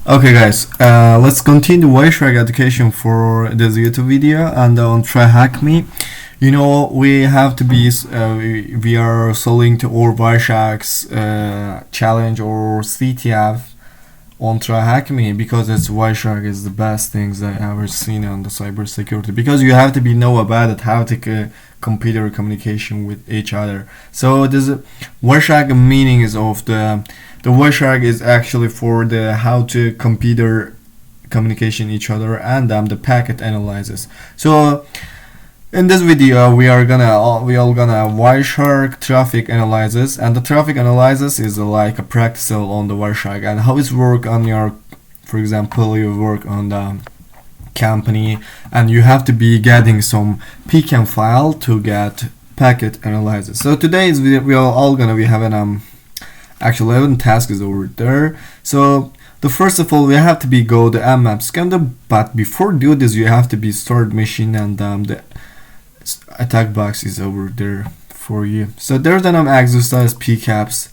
Okay guys, let's continue Wireshark education for this YouTube video and on TryHackMe. You know, we have to be, we are solving to all Wireshark's challenge or CTF on TryHackMe because it's Wireshark is the best things I ever seen on the cybersecurity, because you have to be know about it, how to computer communication with each other. So this Wireshark meaning is of the Wireshark is actually for the how to computer communication each other and the packet analysis. So in this video we all gonna Wireshark traffic analysis, and the traffic analysis is like a practice on the Wireshark and how it's work on your, for example, you work on the company and you have to be getting some PCAM file to get packet analysis. So today's video we are all gonna be having actually 11 tasks is over there. So the first of all we have to be go the mmap scanner, but before do this you have to be start machine, and the attack box is over there for you. So there's an exercise PCAPs.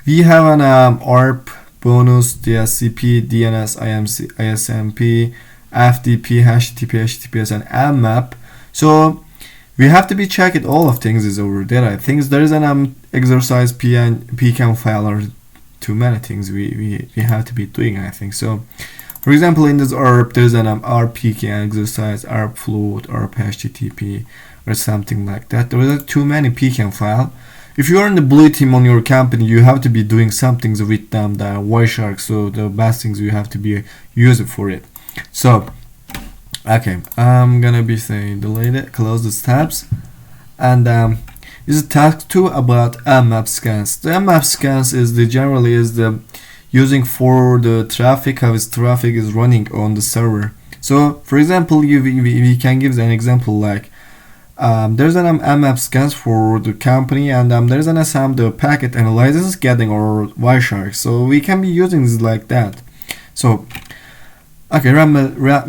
We have an ARP, bonus, DSCP, DNS, IMC, ISMP, FTP, HTTP, HTTPS, and mmap. So we have to be checking all of things is over there. I think there is an exercise PCAM file or too many things we have to be doing, I think. So for example in this ARP there's an RPK exercise, ARP float, ARP HTTP or something like that. There are too many PCAM file. If you are in the blue team on your company, you have to be doing some things with them, the Wireshark, so the best things you have to be using for it. So okay, I'm gonna be saying delete it, close the tabs, and this is task 2 about mmap scans. The mmap scans is the generally is the using for the traffic, how its traffic is running on the server. So for example we can give an example like there's an mmap scans for the company, and there's an some the packet analysis getting or Wireshark, so we can be using this like that. So okay, let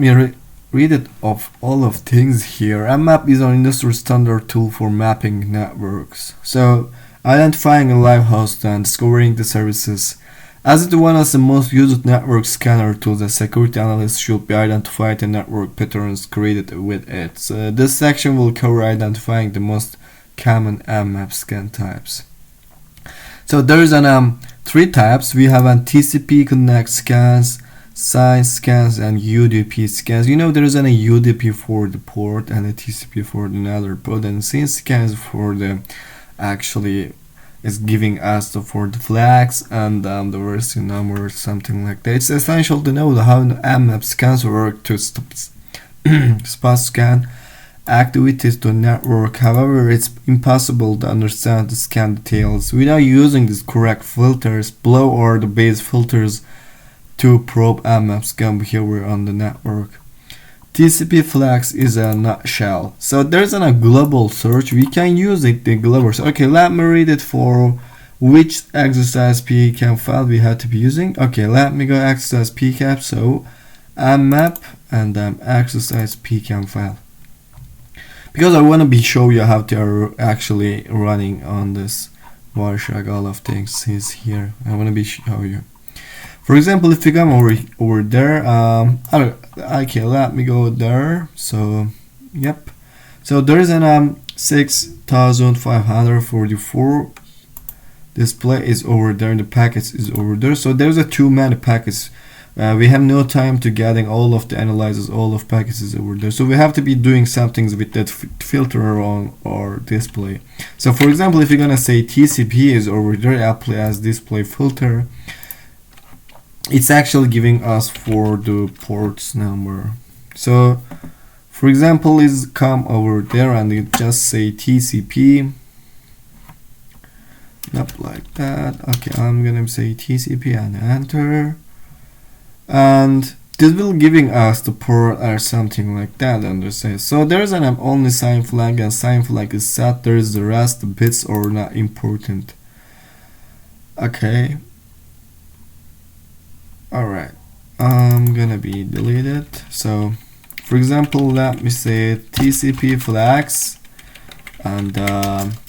me read it of all of things here. mmap is an industry standard tool for mapping networks, so identifying a live host and discovering the services. As it is one of the most used network scanner tools, the security analyst should be identify the network patterns created with it. So this section will cover identifying the most common mmap scan types. So there is an 3 types. We have an TCP connect scans, sign scans, and UDP scans. You know there is a UDP for the port and a TCP for another port, and sign scans for the actually is giving us for the flags and the version number or something like that. It's essential to know how the mmap scans work to spot scan activities to network. However, it's impossible to understand the scan details without using the correct filters, below or the base filters to probe mmap scan behavior on the network. TCP flags is a nutshell. So there's a global search. We can use it the global search. Okay, let me read it for which exercise PCAP file we have to be using. Okay, let me go exercise PCAP. So mmap and exercise PCAP file, because I want to be show you how to are actually running on this Wireshark. All of things is here. I want to be show you. For example, if you come over there, okay, let me go there. So, yep. So there is an 6544 display is over there, and the packets is over there. So there's a too many packets. We have no time to getting all of the analyzes, all of packets is over there. So we have to be doing some things with that filter on our display. So for example, if you're gonna say TCP is over there, apply as display filter. It's actually giving us for the ports number. So for example is come over there and you just say TCP, not like that. Okay, I'm gonna say TCP and enter, and this will giving us the port or something like that. Understand? So there's an only sign flag, and sign flag is set. There's the rest the bits are not important. Okay, alright, I'm gonna be deleted. So for example let me say TCP flags, and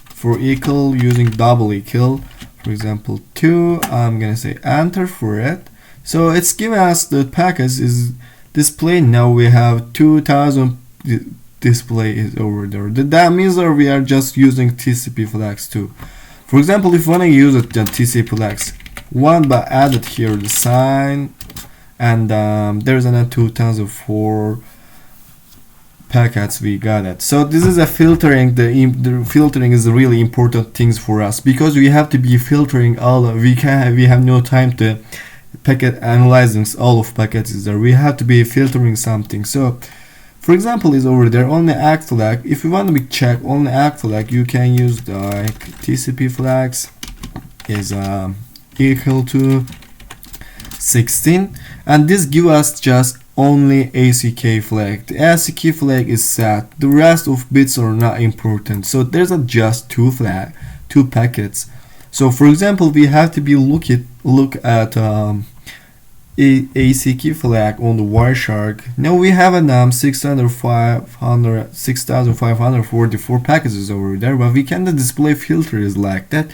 for equal using double equal, for example 2, I'm gonna say enter for it. So it's giving us the packets is displayed. Now we have 2000 display is over there. That means that we are just using TCP flags too. For example, if you want to use it, the TCP flags one, but added here the sign, and there's another 2004 packets we got it. So this is a filtering. The filtering is really important things for us, because we have to be filtering all of, we have no time to packet analyzing all of packets is there. We have to be filtering something. So for example is over there only ACK flag. If you want to be check only ACK flag, you can use the TCP flags is equal to 16, and this give us just only ACK flag. The ACK flag is set. The rest of bits are not important. So there's just two packets. So for example, we have to be look at ACK flag on the Wireshark. Now we have a 6,544 packages over there, but we can't display filters like that.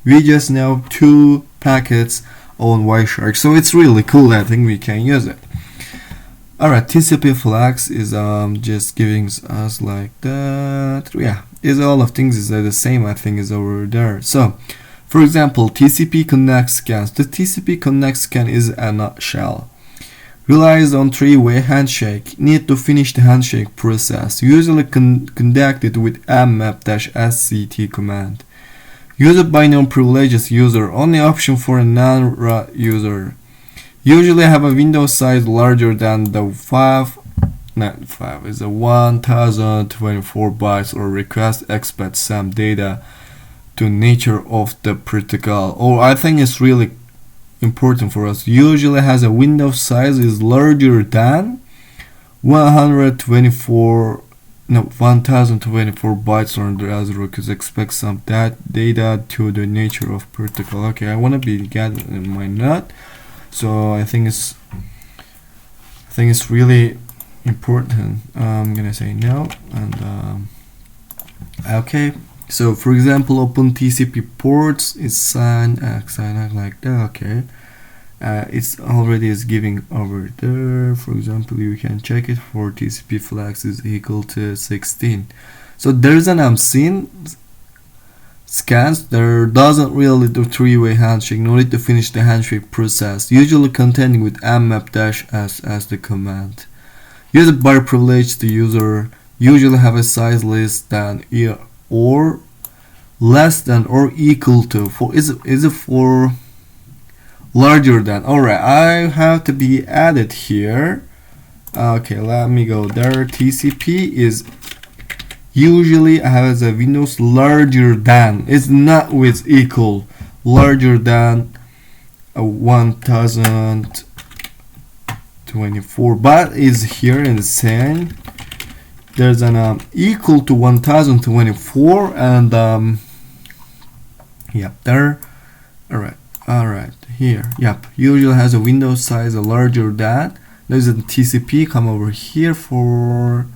We just know two packets on Wireshark, so it's really cool. I think we can use it. Alright, TCP flags is just giving us like that. Yeah, is all of things is the same. I think is over there. So for example, TCP connect scans. The TCP connect scan is a nutshell. Relies on three-way handshake. Need to finish the handshake process. Usually conducted with mmap-sct command. Used by non-privileged user. Only option for a non-root user. Usually have a window size larger than the 1024 bytes, or request expect some data to nature of the protocol. Or I think it's really important for us. Usually has a window size is larger than 1024 bytes, or the other request expect some data to the nature of protocol. Okay, I want to be gathering my nut. So I think it's really important. I'm gonna say no, and okay. So for example, open TCP ports is sign like that. Okay, it's already is giving over there. For example, you can check it for TCP flags is equal to 16. So there's an unseen scans. There doesn't really do three-way handshake. No need to finish the handshake process. Usually containing with mmap-s as the command. Used by privileged user. Usually have a size less than or less than or equal to. For is it for larger than? Alright, I have to be added here. Okay, let me go there. TCP is usually has a windows larger than. It's not with equal. Larger than 1024, but is here in the same. There's an equal to 1024, and yep, there. Alright, here. Yep, usually has a window size larger than. There's a TCP. Come over here for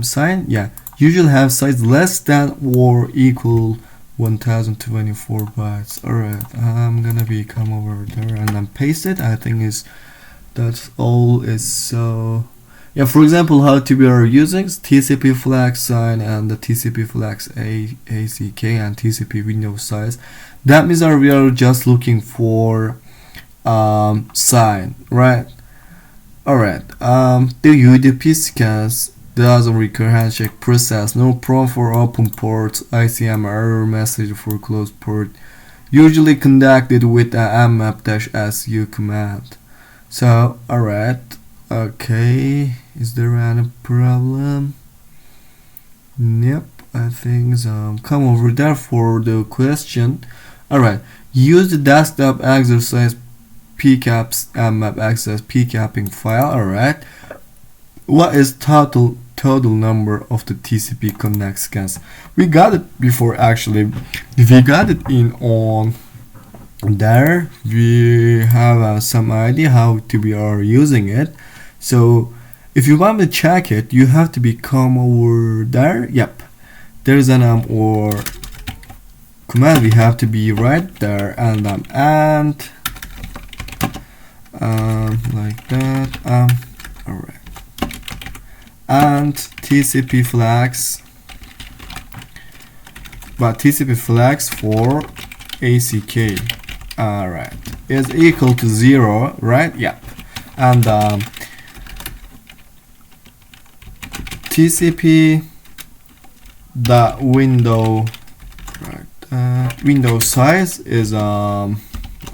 sign. Yeah, usually have size less than or equal 1024 bytes. Alright, I'm gonna come over there and then paste it. I think that's all is so. Yeah, for example, how to be are using TCP flag sign and the TCP flags ACK and TCP window size. That means we are just looking for sign, right? Alright, the UDP scans doesn't require handshake process. No prompt for open ports. ICM error message for closed port. Usually conducted with a mmap-su command. So, alright. Okay, is there any problem? Yep, I think so. Come over there for the question. Alright, use the desktop exercise pcaps mmap access pcapping file. Alright, what is total number of the TCP connect scans? We got it before actually. If we got it in on there, we have some idea how to be are using it. So if you want to check it, you have to come over there. Yep, there's an or command. We have to be right there, and like that. All right, and TCP flags, but TCP flags for ACK, all right, is equal to 0, right? Yeah, and TCP the window, right, window size is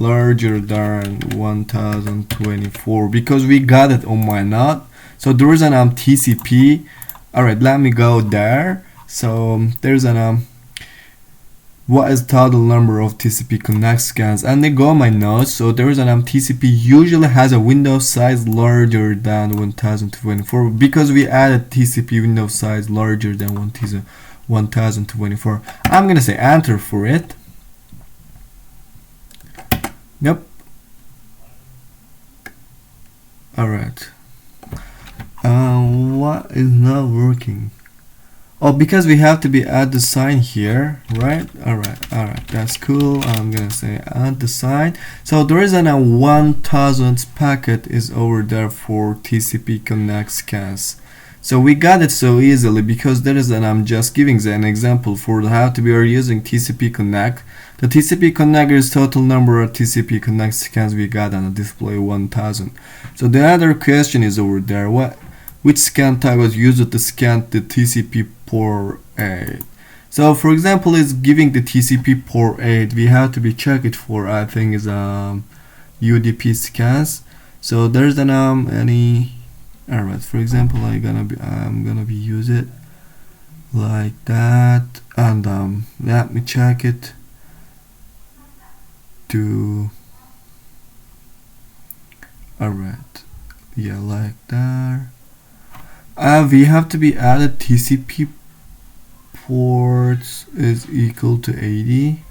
larger than 1024 because we got it on my node. So there is an TCP. All right, let me go there. So there's an what is total number of TCP connect scans, and they go my node. So there is an TCP usually has a window size larger than 1024 because we added TCP window size larger than 1024. I'm gonna say enter for it. Yep. All right. What is not working? Oh, because we have to be add the sign here, right? All right, that's cool. I'm gonna say add the sign. So there is a 1000 packet is over there for TCP connect scans. So we got it so easily because there is an I'm just giving an example for how to be using TCP connect. The TCP connect is total number of TCP connect scans we got on the display 1000. So the other question is over there, which scan type was used to scan the TCP port 8? So for example, it's giving the TCP port 8. We have to be check it for, I think is UDP scans. So there's an any. Alright, for example, I'm gonna be use it like that, and let me check it to. Alright, yeah, like that. We have to be added TCP ports is equal to 80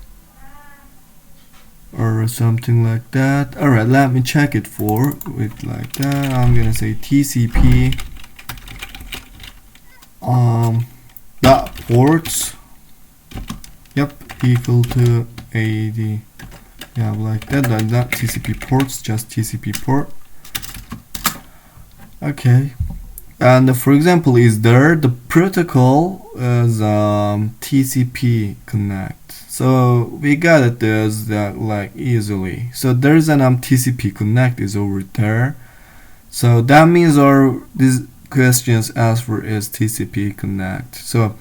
or something like that. Alright, let me check it for it like that. I'm gonna say TCP dot ports, yep, equal to 80. Yeah, like that, not TCP ports, just TCP port. Okay. And for example, is there the protocol is TCP connect. So we got it as that like easily. So there's an TCP connect is over there. So that means these questions asked for is TCP connect. So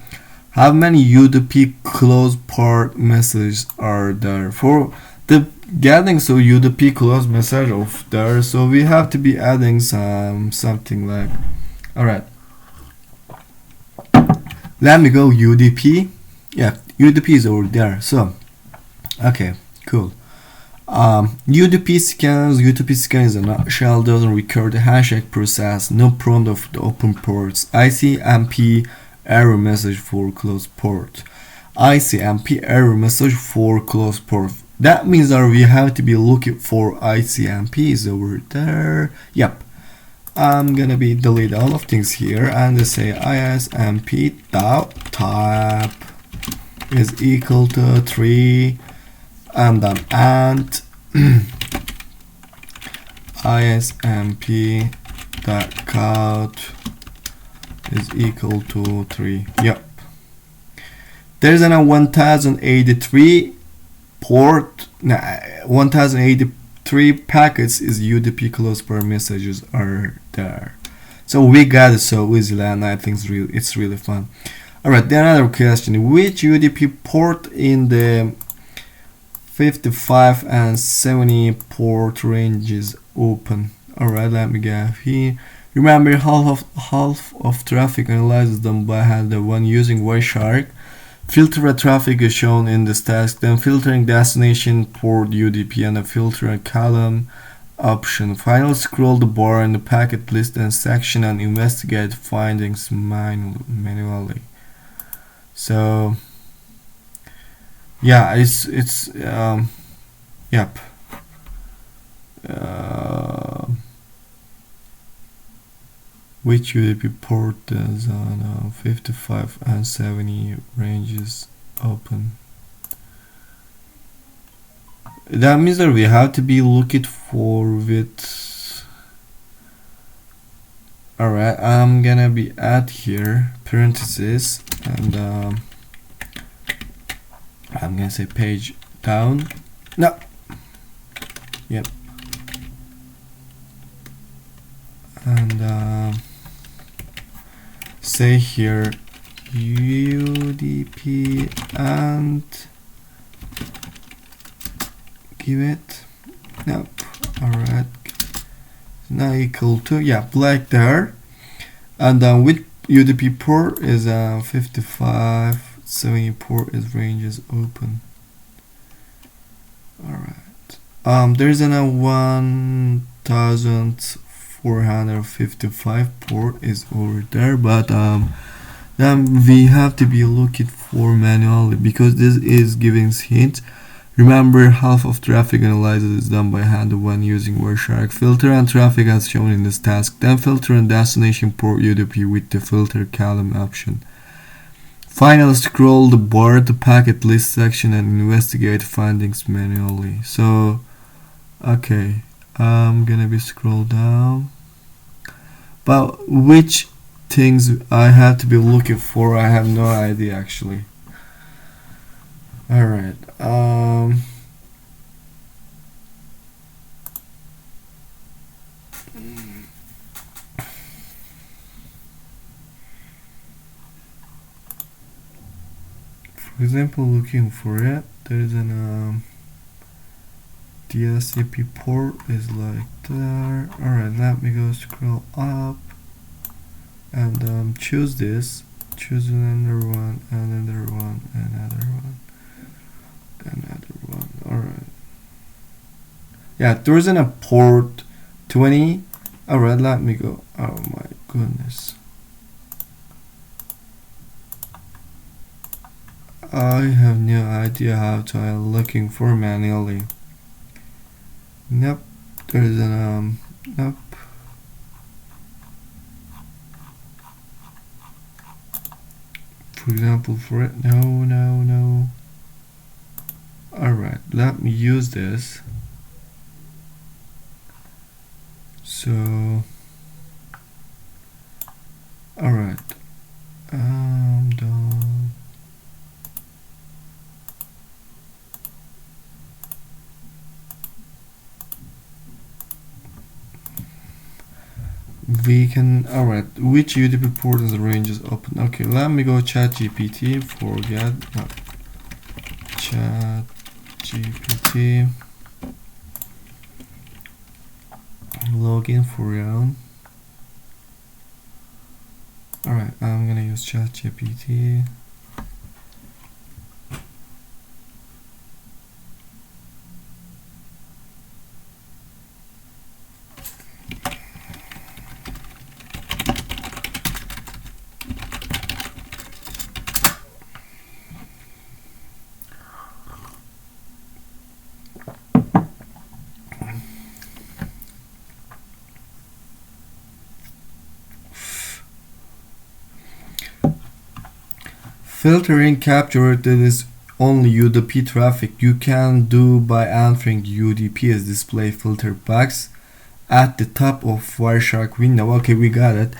how many UDP close port messages are there for the getting so UDP close message of there? So we have to be adding something like. Alright, let me go UDP. Yeah, UDP is over there. So, okay, cool. UDP scan is a nutshell, doesn't record the handshake process, no prompt of the open ports, ICMP error message for closed port, ICMP error message for closed port. That means that we have to be looking for ICMP is over there. Yep. I'm gonna be delete all of things here and say ISMP type is equal to 3 and then ISMP count is equal to 3. Yep. There's a 1083 port, 1083 packets is UDP close port messages are there. So we got it so easily, and I think it's really fun. Alright, then another question, which UDP port in the 55 and 70 port range is open? Alright, let me get here. Remember, half of traffic analysis done by hand, the one using Wireshark. Filter traffic is shown in this task, then filtering destination port UDP and a filter a column option. Finally, scroll the bar in the packet list and section and investigate findings manually. So yeah, it's yep. Which UDP port is on 55 and 70 ranges open? That means that we have to be looking for with Alright, I'm gonna be add here parentheses, and I'm gonna say page down. No. Yep. And say here UDP and give it. Nope. Alright. Now equal to, yeah, black there. And with UDP port is 55, 70 port is range is open. Alright. There's a 1455 port is over there, but then we have to be looking for manually because this is giving hint. Remember, half of traffic analysis is done by hand when using Wireshark. Filter and traffic as shown in this task. Then filter and destination port UDP with the filter column option. Finally, scroll the bar to packet list section and investigate findings manually. So, okay, I'm gonna be scroll down. But which things I have to be looking for, I have no idea actually. Alright, for example, looking for it, there is an DSCP port is like there. Alright, let me go scroll up and choose this, choose another one, another one, another one, another one. Alright, yeah, there isn't a port 20. Alright, let me go. Oh my goodness, I have no idea how to looking for manually. Nope, there is an nope. For example, for it, no. Alright, let me use this. So, alright, done. We can, alright, which UDP port is the range is open? Okay, let me go ChatGPT, forget, no. ChatGPT, login for round. Alright, I'm gonna use ChatGPT. Filtering capture that is only UDP traffic you can do by entering UDP as display filter box at the top of Wireshark window. Okay, we got it.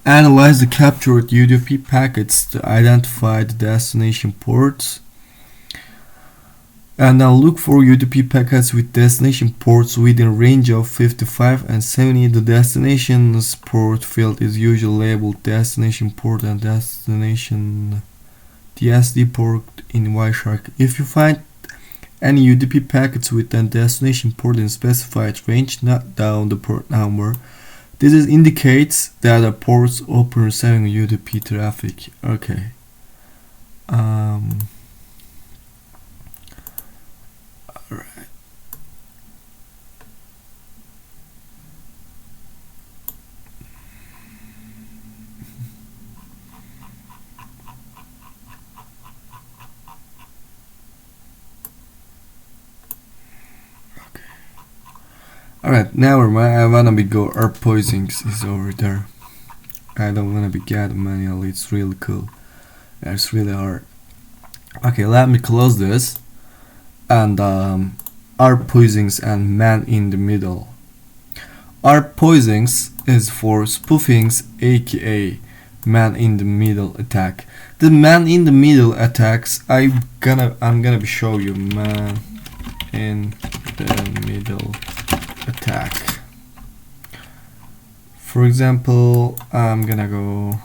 Analyze the captured UDP packets to identify the destination ports. And now look for UDP packets with destination ports within range of 55 and 70. The destination port field is usually labeled destination port and destination DSD port in Wireshark. If you find any UDP packets with a destination port in specified range, not down the port number, this indicates that the ports open receiving UDP traffic. Okay. Alright. Alright, never mind. I wanna be go herb poisons is over there. I don't wanna be get manually. It's really cool. It's really hard. Okay, let me close this. And herb poisons and man in the middle. ARP poisons is for spoofings, aka man in the middle attack. The man in the middle attacks I'm gonna show you man in the middle attack. For example, I'm gonna go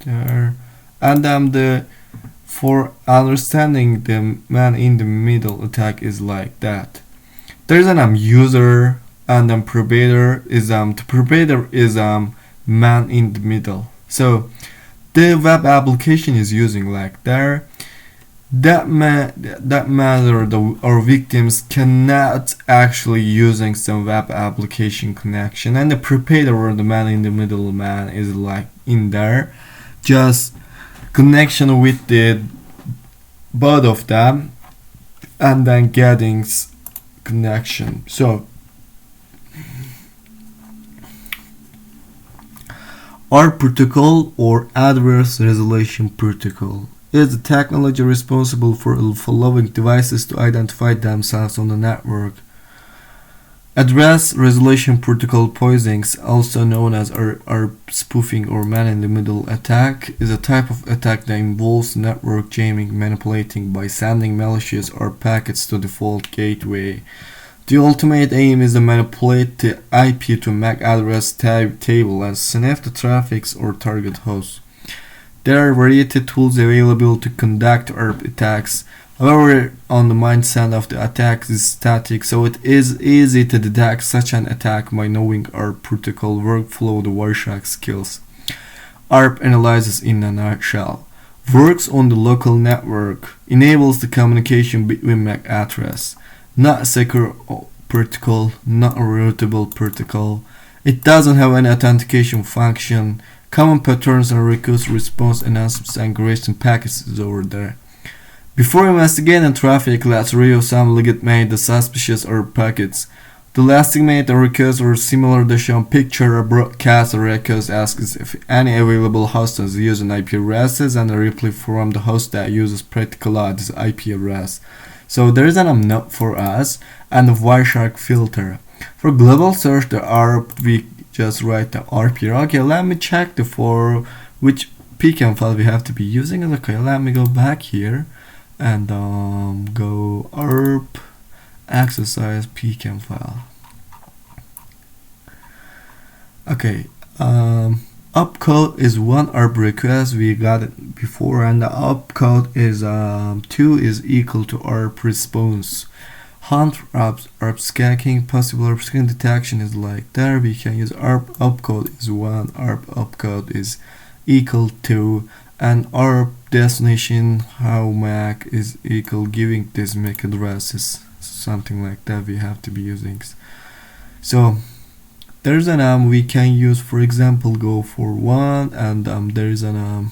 there, and for understanding the man in the middle attack is like that. There's an user and provider is the provider is man in the middle. So the web application is using like there. That matter our victims cannot actually using some web application connection, and the provider or the man in the middle man is like in there, just connection with the both of them, and then getting connection. So ARP protocol or address resolution protocol is the technology responsible for allowing devices to identify themselves on the network. Address resolution protocol poisonings, also known as ARP spoofing or man-in-the-middle attack, is a type of attack that involves network jamming, manipulating by sending malicious ARP packets to the default gateway. The ultimate aim is to manipulate the IP to MAC address table and sniff the traffics or target hosts. There are variety tools available to conduct ARP attacks. However, on the mindset of the attack is static, so it is easy to detect such an attack by knowing ARP protocol workflow. The Wireshark skills. ARP analyzes in a nutshell. Works on the local network, enables the communication between MAC address. Not a secure protocol, not a routable protocol. It doesn't have any authentication function. Common patterns and request response announcements and creation packets is over there. Before investigating traffic, let's review some legitimate suspicious ARP packets. The legitimate requests are similar to shown picture. A broadcast request asks if any available host is using IP addresses and a reply from the host that uses particular this IP address. So there is an note for us and a Wireshark filter. For global search the ARP we just write the ARP here. Okay, let me check the for which PCAM file we have to be using. Okay, let me go back here and go ARP exercise PCAM file. Okay, opcode is one ARP request, we got it before, and the opcode is 2 is equal to ARP response. Hunt ARP scanning, possible ARP scan detection is like there. We can use ARP opcode is 1, ARP opcode is equal to, and ARP destination how MAC is equal giving this MAC addresses, something like that we have to be using. So there's an we can use, for example, go for 1, and there's an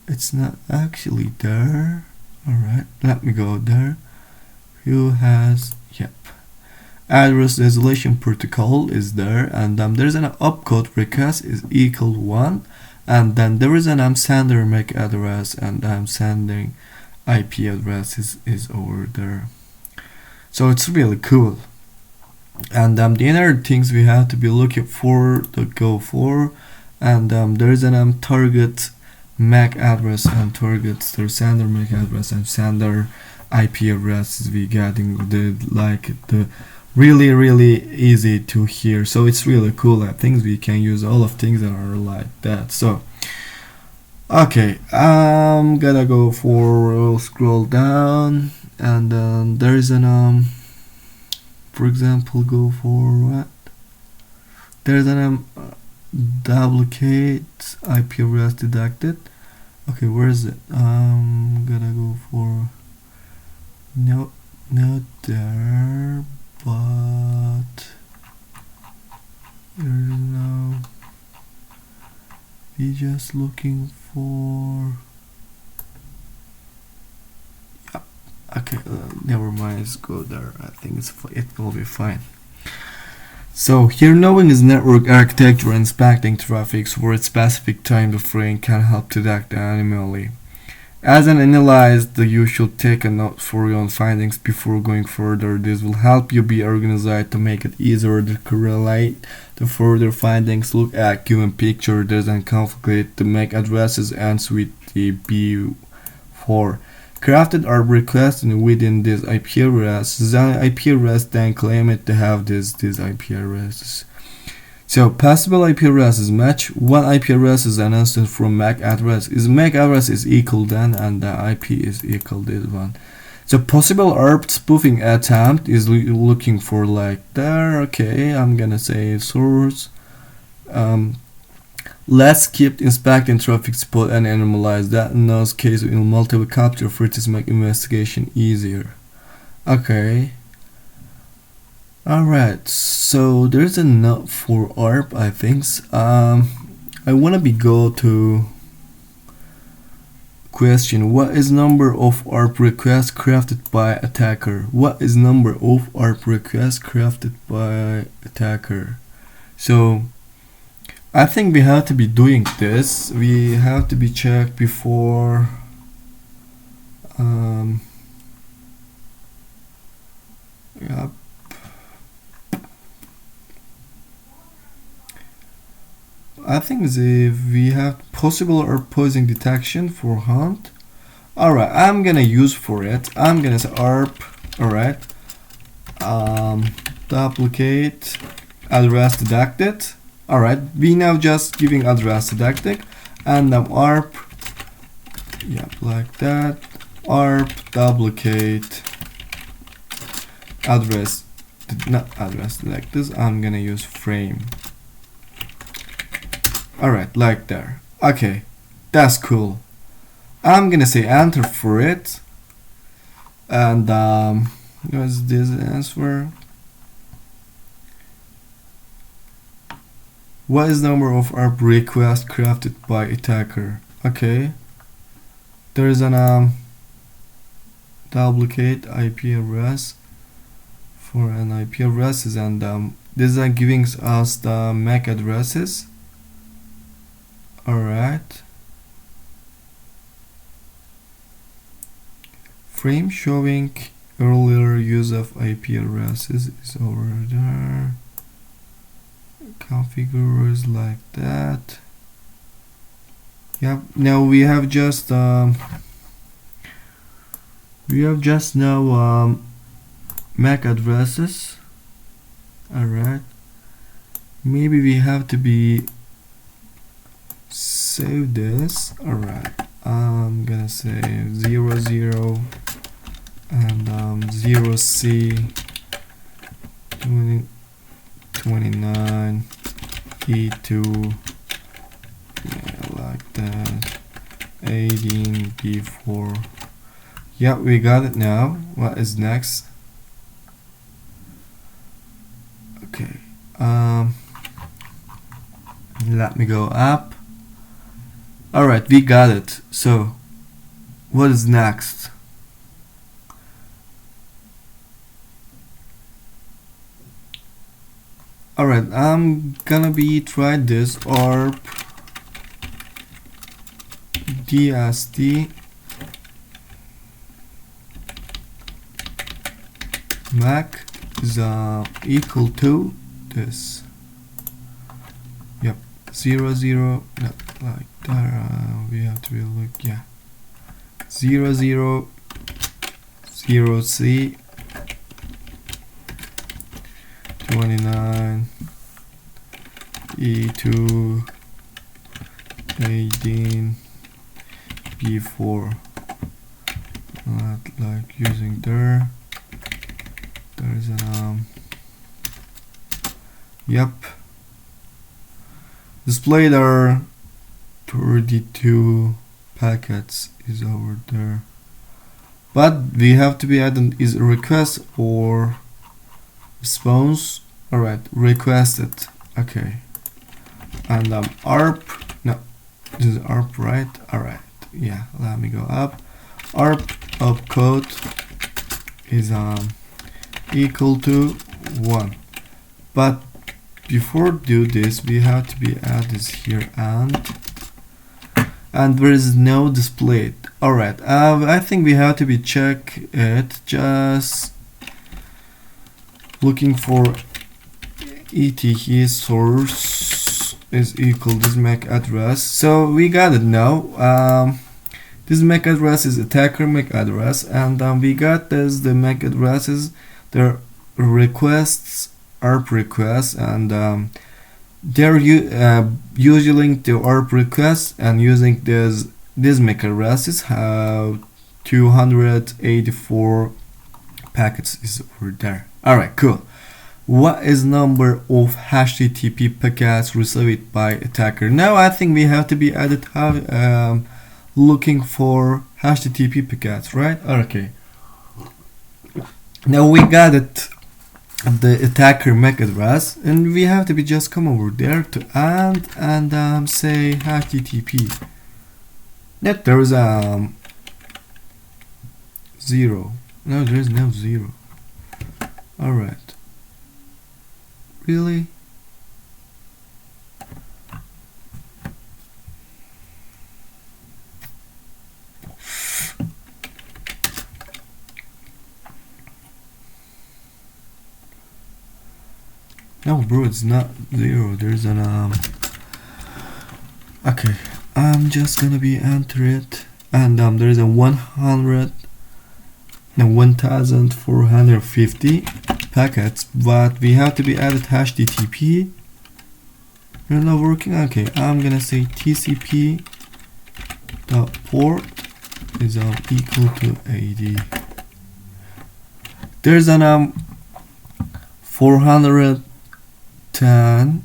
it's not actually there. Alright, let me go there. Who has, yep, address resolution protocol is there, and there's an opcode request is equal 1, and then there is an sender MAC address, and sending IP address is over there. So it's really cool. And the other things we have to be looking for to go for, and there is an target MAC address and targets the sender MAC address and sender IP addresses. We getting the really easy to hear. So it's really cool. I think we can use all of things that are like that. So okay, I'm gonna go for scroll down, and there is an for example, go for what? There's an duplicate IP address detected. Okay, where is it? I'm gonna go for no, not there, but there's no. We just looking for. Okay, never mind, let's go there. I think it will be fine. So here, knowing is network architecture, inspecting traffic for a specific time the frame can help detect the anomaly. As an analyst, you should take a note for your own findings before going further. This will help you be organized to make it easier to correlate the further findings, look at given picture, doesn't conflict the MAC addresses ends with the B4. Crafted ARP requests within this IP address. The IP address then claim it to have these IP addresses. So possible IP addresses match. One IP address is an instance from MAC address. Is MAC address is equal then, and the IP is equal this one. So possible ARP spoofing attempt is looking for like there. Okay, I'm gonna say source. Let's keep inspecting traffic spot and analyze that. In those cases, in multiple capture features make investigation easier. Okay. Alright, so there's a note for ARP, I think. I wanna go to question. What is number of ARP requests crafted by attacker? What is number of ARP requests crafted by attacker? So I think we have to be doing this. We have to be checked before yep. I think we have possible ARP poisoning detection for hunt. Alright, I'm gonna use for it. I'm gonna say ARP. Alright. Duplicate address detected. Alright, we now just giving address detected and ARP. Yep, like that. ARP duplicate address, not address like this. I'm gonna use frame. Alright, like there. Okay, that's cool. I'm gonna say enter for it. And what's this answer? What is number of ARP requests crafted by attacker? Okay. There is an duplicate IP address for an IP addresses, and this is giving us the MAC addresses. Alright. Frame showing earlier use of IP addresses is over there. Configures like that. Yep. Now we have just now MAC addresses. Alright. Maybe we have to be save this. Alright, I'm gonna say 00 and 0C 29 E2, yeah, like that, 18 B4. Yeah, we got it now. What is next? Okay, let me go up. Alright, we got it. So what is next? Alright, I'm gonna try this ARP DST MAC is equal to this. Yep, 00. No, like that. We have to look. Yeah, 00 0C 29 E2 18 B4. Not like using there. There's an yep. Display there. 32 packets is over there, but we have to be added is a request or response. Alright, requested. Okay, and ARP. No, this is ARP, right? Alright, yeah. Let me go up. ARP opcode is equal to 1, but before do this we have to be add this here and there is no displayed. Alright, I think we have to be check it, just looking for etc source is equal this MAC address. So we got it now. This MAC address is attacker MAC address, and we got this the MAC addresses, their requests, ARP requests, and they're usually the ARP requests and using this MAC addresses have 284 packets is over there. Alright, cool. What is number of HTTP packets received by attacker? Now I think we have to be added looking for HTTP packets, right? Okay. Now we got it, the attacker MAC address, and we have to be just come over there to add and say HTTP. That there is 0. No, there is no 0. Alright. Really? No, bro, it's not 0. There's an okay, I'm just gonna be enter it, and there's a 1450 packets, but we have to be added HTTP. You're not working. Okay, I'm gonna say TCP dot port is equal to 80. There's an 410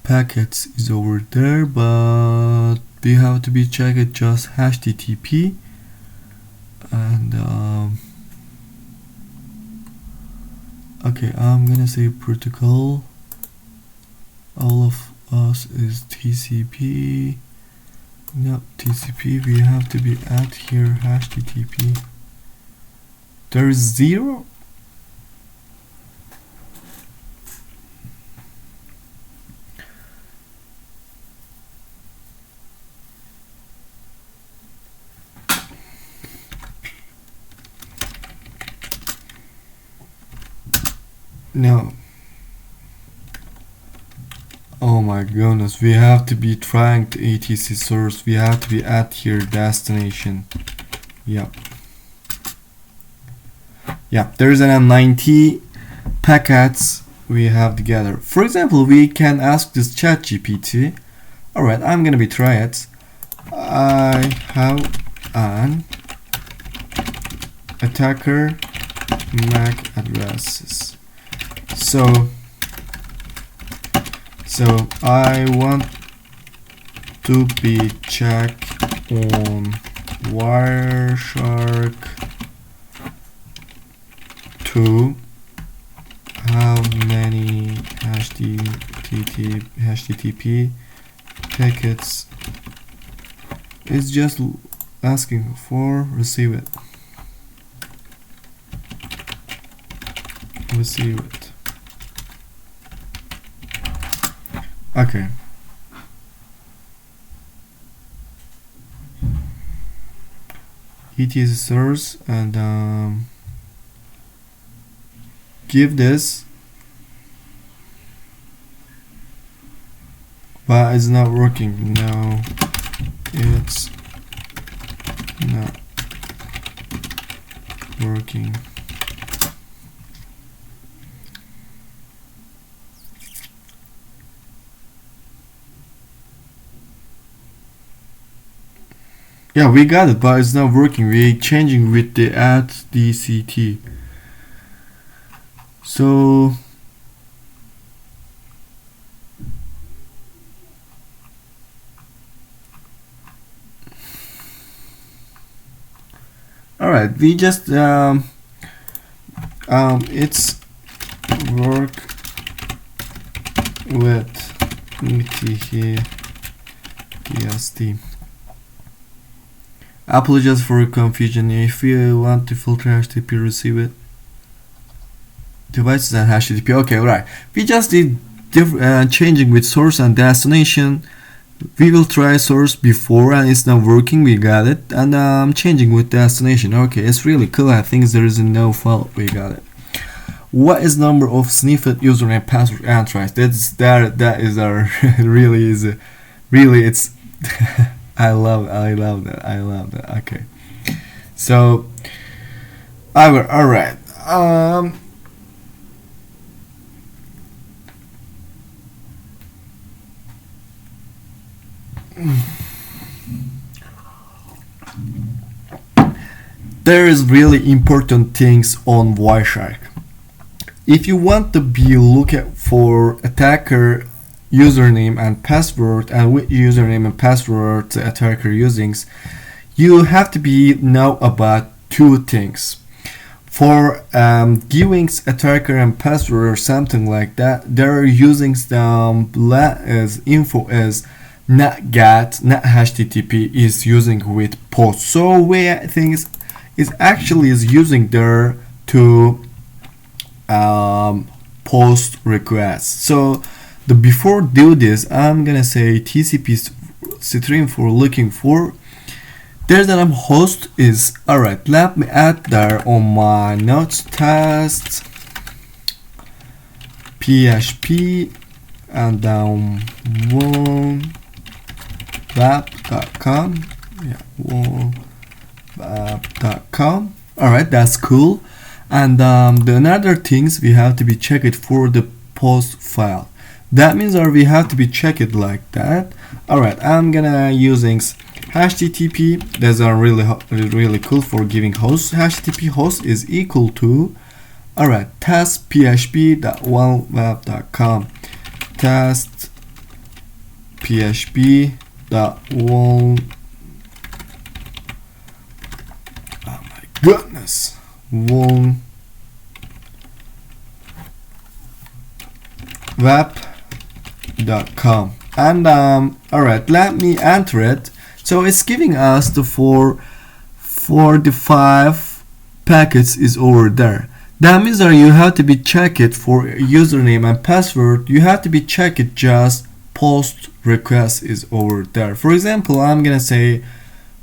packets is over there, but we have to be checked just HTTP, and okay, I'm gonna say protocol. All of us is TCP. No, TCP. We have to be add here HTTP. There is 0. No. Oh my goodness, we have to be trying to etc source. We have to be at here destination. Yep. Yep, there's an 90 packets we have together. For example, we can ask this chat GPT. Alright, I'm gonna be try it. I have an attacker MAC addresses. So I want to be checked on Wireshark to how many HTTP packets. It's just asking for receive it. Receive it. Okay. etc source, and give this, but it's not working. No, it's not working. Yeah, we got it, but it's not working. We're changing with the add DCT. So alright, we just it's work with PST. Apologize for confusion. If you want to filter HTTP, receive it. Devices and HTTP. Okay, right. We just did changing with source and destination, We will try source before and it's not working. We got it, and I'm changing with destination. Okay, it's really cool. I think there is no fault. We got it. What is number of sniffed username password entries? That is our really it's I love that. Okay, so all right. There is really important things on Wireshark. If you want to be looking for attacker username and password, and with username and password the attacker usings, you have to be know about two things. For giving attacker and password or something like that, they're using some as info as not get, not HTTP is using with post. So where things is actually is using there to post requests. So the before do this, I'm gonna say TCP stream for looking for. There's an host is alright. Let me add there on my notes test PHP and then web.com. Yeah, web.com. Alright, that's cool. And the another things we have to be check it for the post file. That means we have to be check it like that. Alright, I'm gonna using HTTP. That's really cool for giving host. HTTP host is equal to alright test php.oneweb.com test php.one. Oh my goodness. One web.com, and alright, let me enter it. So it's giving us the 45 packets is over there. That means that you have to be check it for username and password. You have to be check it just post request is over there. For example, I'm gonna say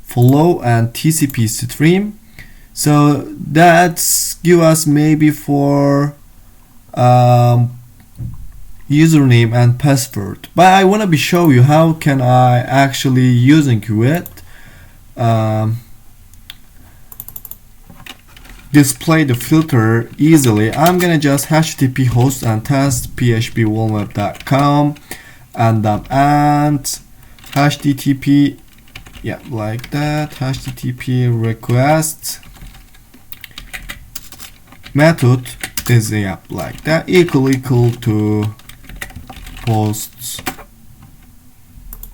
follow and TCP stream. So that's give us maybe for username and password. But I want to be show you how can I actually using it. Display the filter easily. I'm gonna just HTTP host and test php1web.com and HTTP, yeah, like that. HTTP request method is like that equal to posts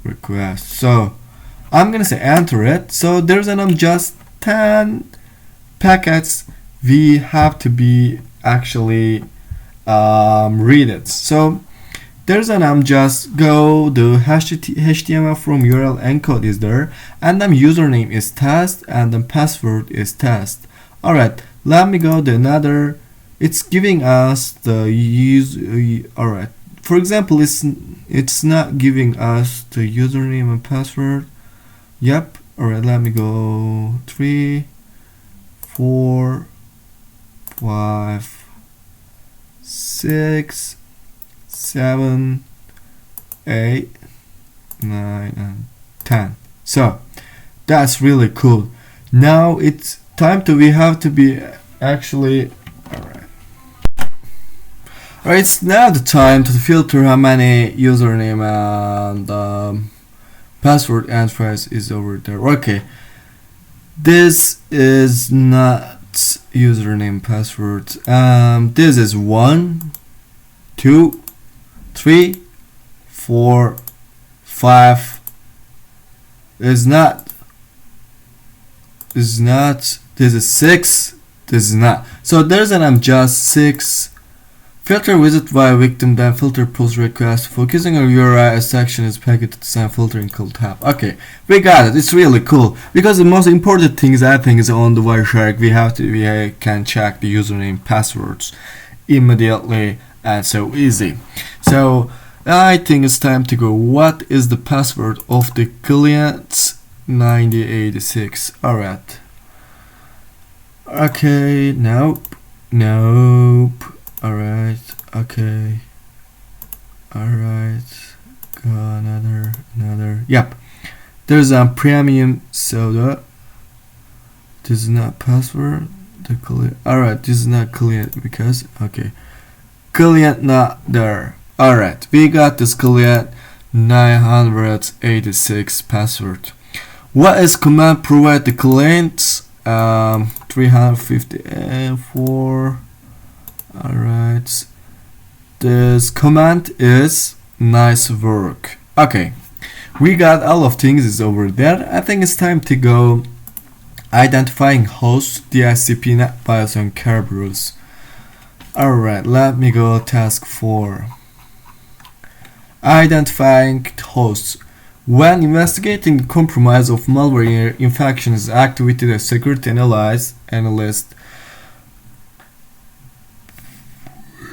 request. So I'm gonna say enter it. So there's just 10 packets we have to be actually read it. So there's just go the HTML from URL encode is there, and then username is test and then password is test. Alright, let me go to another. It's giving us the use. Alright, for example, it's not giving us the username and password. Yep. Alright, let me go 3 4 5 6 7 8 9 and 10. So that's really cool. Now it's time to we have to be actually alright, it's now the time to filter how many username and password entries is over there. Okay, this is not username password. This is 1 2 3 4 5. Is not. This is 6. This is not. So there's just 6. Filter visit via victim, then filter post request. Focusing on URI section is packet design filtering called tab. Okay, we got it. It's really cool because the most important things I think is on the Wireshark. We can check the username passwords immediately and so easy. So I think it's time to go. What is the password of the client 9086? Alright. Okay, nope. Nope. Alright, okay. Alright. Go another. Yep. There's a premium soda. This is not password. The client. Alright, this is not client because okay. Client not there. Alright, we got this client 986 password. What is command provide the client 354. Alright, this command is nice work. Okay, we got all of things is over there. I think it's time to go identifying hosts, DHCP, NetBIOS, and Kerberos. Alright, let me go task 4. Identifying hosts. When investigating the compromise of malware infection is activated, a security analyst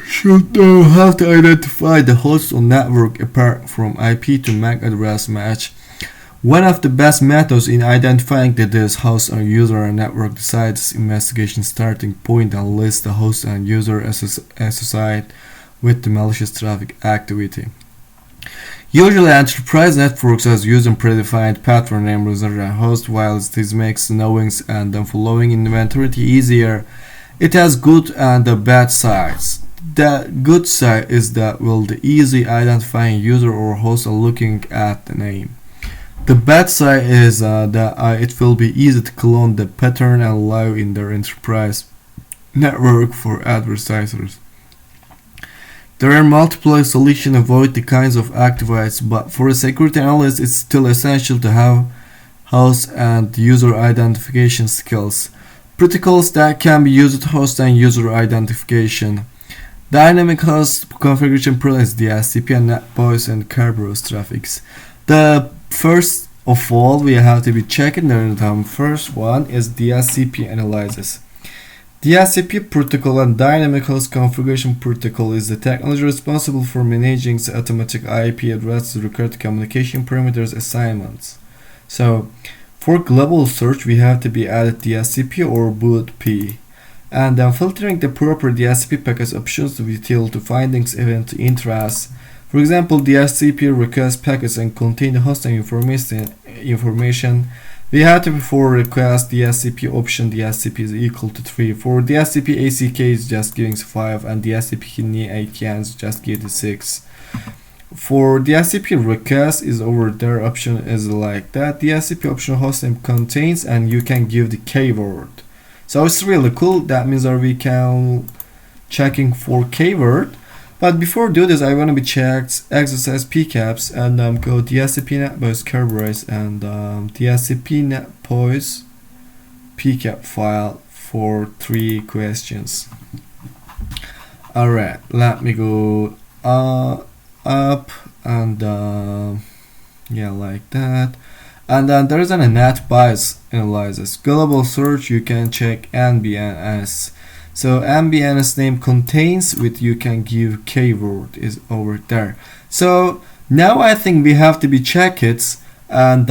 should know how to identify the host on network apart from IP to MAC address match. One of the best methods in identifying that this host or user or network decides investigation starting point and lists the host and user associated with the malicious traffic activity. Usually enterprise networks has using predefined pattern name user and host, while this makes knowing and then following inventory easier. It has good and bad sides. The good side is that will the easy identifying user or host are looking at the name. The bad side is that it will be easy to clone the pattern and allow in their enterprise network for advertisers. There are multiple solutions to avoid the kinds of activities, but for a security analyst it's still essential to have host and user identification skills. Protocols that can be used to host and user identification. Dynamic host configuration provides DHCP and NetBIOS and Kerberos traffics. The first of all we have to be checking the first one is DHCP analysis. DHCP protocol and dynamic host configuration protocol is the technology responsible for managing the automatic IP address record communication parameters assignments. So for global search we have to be added DHCP or boot P. And then filtering the proper DHCP package options to be tailored to findings event interests. For example, DHCP request packets and contain the hosting information. We have to before request DHCP option DHCP is equal to 3. For DHCP ACK is just giving 5 and DHCP AKN is just giving 6. For DHCP request is over there option is like that. DHCP option hosting contains and you can give the keyword. So it's really cool. That means that we can checking for keyword. But before do this, I want to be checked exercise PCAPs and go DHCP NetBIOS Kerberos and DHCP NetBIOS PCAP file for 3 questions. Alright, let me go up and yeah, like that. And then there is a NetBIOS analysis. Global search, you can check NBNS. So NBNS name contains with you can give keyword is over there. So now I think we have to be check it and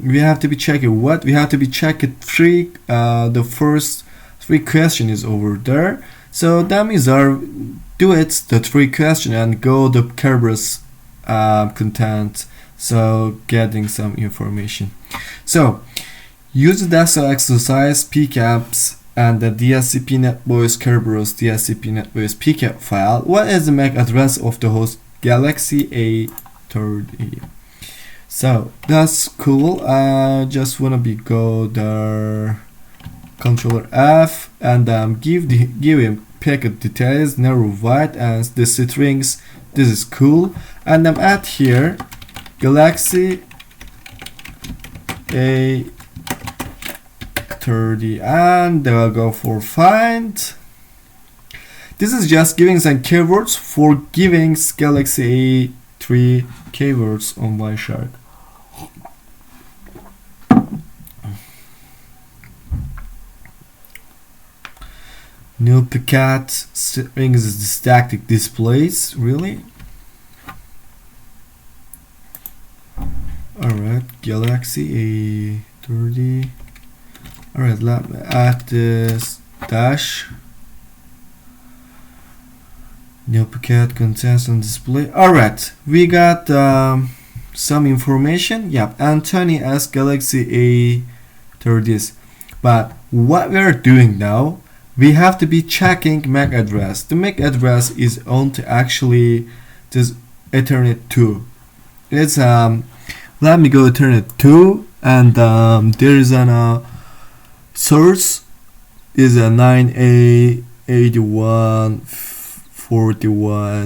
we have to be checking what we have to be checking 3 the first 3 question is over there. So that means do it the 3 question and go the Kerberos content. So getting some information. So use the exercise PCAPs and the DHCP NetBIOS Kerberos DHCP NetBIOS PCAP file. What is the MAC address of the host? Galaxy A30. So that's cool. I just wanna go there. Controller F and give him packet details, narrow wide and the strings. This is cool. And I'm at here Galaxy A30 and I'll go for find. This is just giving some keywords for giving Galaxy A3 keywords on Wireshark. New packet strings is the static displays, really? Alright, Galaxy A30. Alright, let me add this dash. No packet contents on display. Alright, we got some information. Yep, Anthony as Galaxy A30s. But what we are doing now, we have to be checking MAC address. The MAC address is on to actually this Ethernet 2. It's let me go Ethernet 2, and there is a source is a 9A8141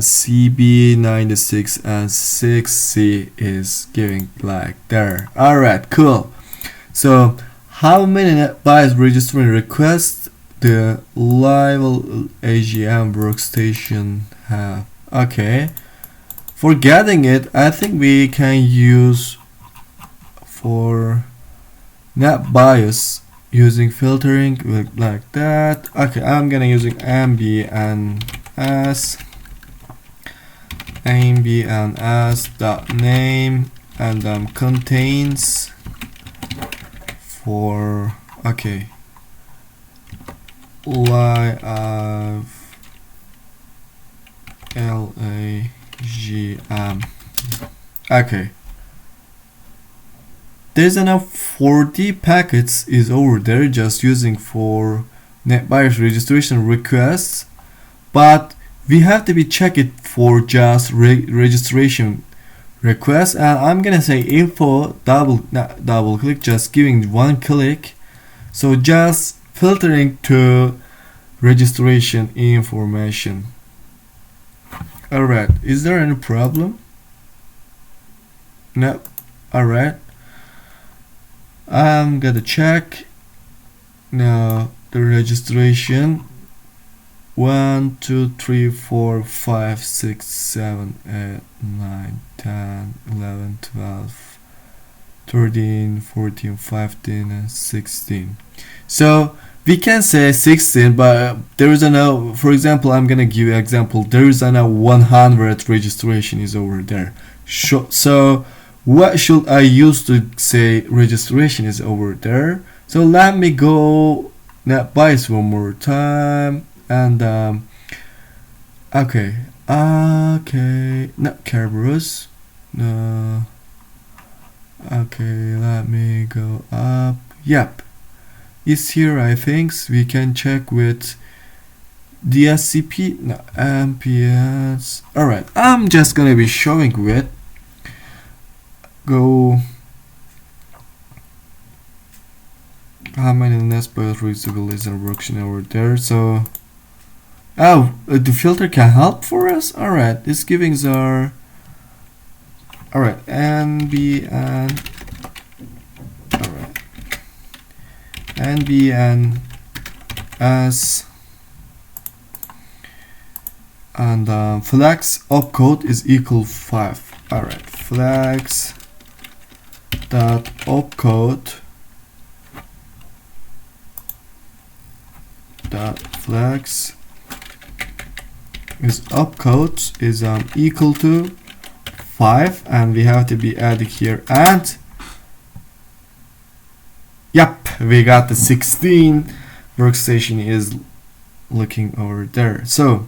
CB96 and 6C is giving black there. Alright, cool. So how many bytes registering requests the live AGM workstation have? Okay, for getting it, I think we can use for net bias using filtering like that. Okay, I'm gonna using MB and S dot name and contains for okay live LAGM. Okay, there's enough 40 packets is over there just using for NetBIOS registration requests, but we have to be check it for just registration requests, and I'm gonna say info double click, just giving one click, so just filtering to registration information. Alright, is there any problem? No. Alright, I'm gonna check now the registration. 1 2 3 4 5 6 7 8 9 10 11 12 13 14 15 and 16. So we can say 16, but there is no, for example, I'm gonna give you an example. There is a 100 registration is over there. So what should I use to say registration is over there? So let me go NetBIOS one more time, and okay, not Kerberos, no. Okay, let me go up. Yep, it's here. I think we can check with DSCP, no, MPS. Alright, I'm just gonna be showing with go how many NetBIOS reusability are working over there. So the filter can help for us. Alright, this givings are alright, NBN, alright, NBN S and flex opcode is equal 5. Alright, flex dot opcode dot flex is opcode is equal to 5, and we have to be adding here, and yep, we got the 16 workstation is looking over there. So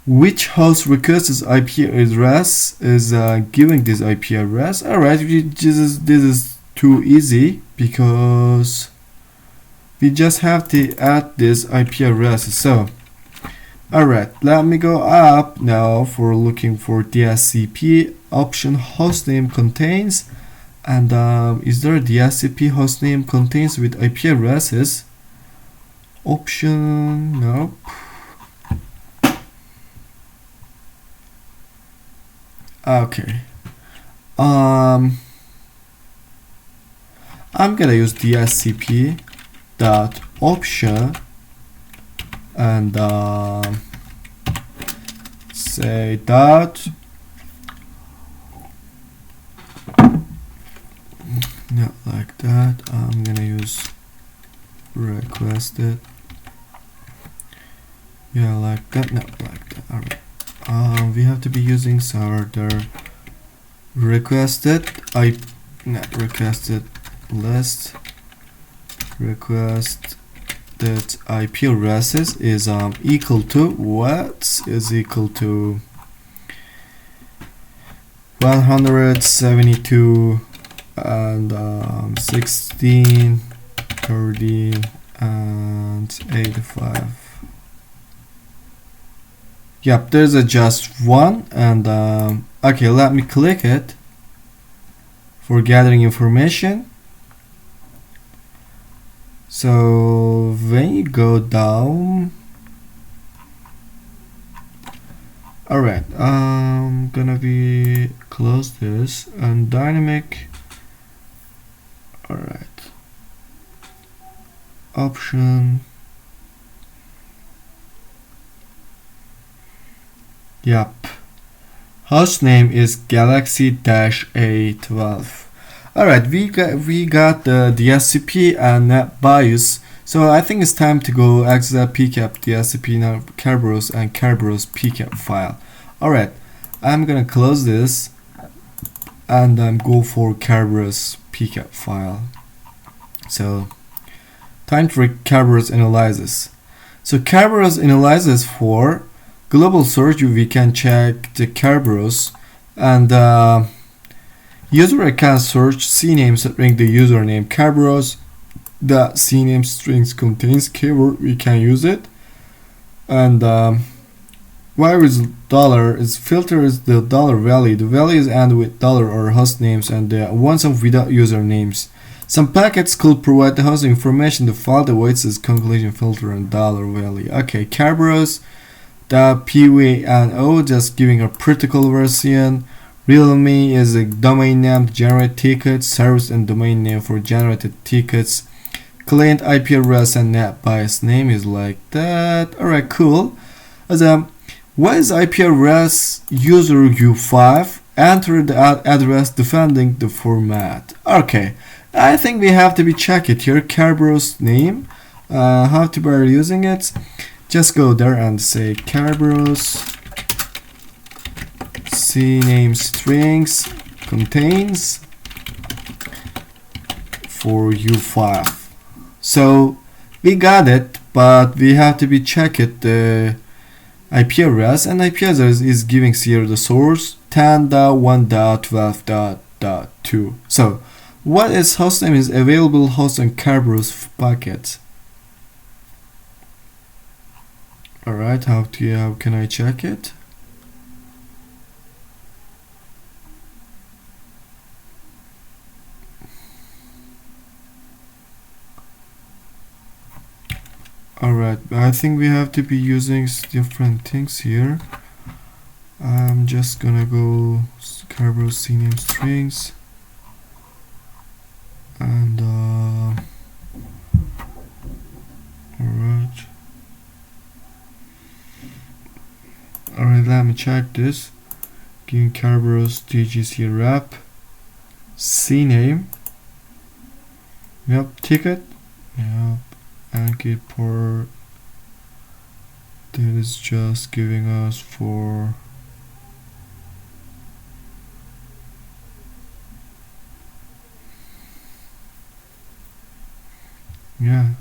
which host requests IP address is giving this IP address? Alright, this is too easy because we just have to add this IP address. So alright, let me go up now for looking for DSCP option hostname contains, and is there a DSCP hostname contains with IP addresses option? Nope. Okay, I'm gonna use DSCP dot option and say dot not like that. I'm gonna use requested, yeah, like that, not like that. Alright, we have to be using server requested I not requested list request that IP addresses is equal to what is equal to 172 and 16 13 and 85. Yep, there's a just one, and okay, let me click it for gathering information. So when you go down, alright, I'm gonna be close this and dynamic. Alright, option. Yep, host name is Galaxy-A12. Alright, we got the DSCP and NetBIOS, so I think it's time to go access that PCAP DSCP now Kerberos and Kerberos PCAP file. Alright, I'm gonna close this and go for Kerberos PCAP file. So time for Kerberos analysis. So Kerberos analysis for global search, we can check the Kerberos and user account search CNAME string the username Kerberos. The CNAME strings contains keyword, we can use it. And virus dollar is filter is the dollar value. The values end with dollar or host names, and the ones of without usernames. Some packets could provide the host information. The file awaits is conclusion filter and dollar value. Okay, Kerberos. The PWNO just giving a practical version. Realme is a domain name to generate tickets, service and domain name for generated tickets. Client IP address and NetBIOS name is like that. Alright, cool. As what is IP address user U5? Enter the address defending the format. Okay, I think we have to be check it here. Kerberos name. How to be using it? Just go there and say Kerberos CNAME strings contains for U5. So we got it, but we have to be check it the IP address, and IP address is giving here the source 10.1.12.2. So what is hostname is available host on Kerberos packet. Alright, how can I check it? Alright, I think we have to be using different things here. I'm just gonna go Kerberos CNAME strings and alright. Alright, let me check this. Giving Kerberos DGC wrap CNAME. Yep, ticket. Yep, Anki port. That is just giving us for yeah.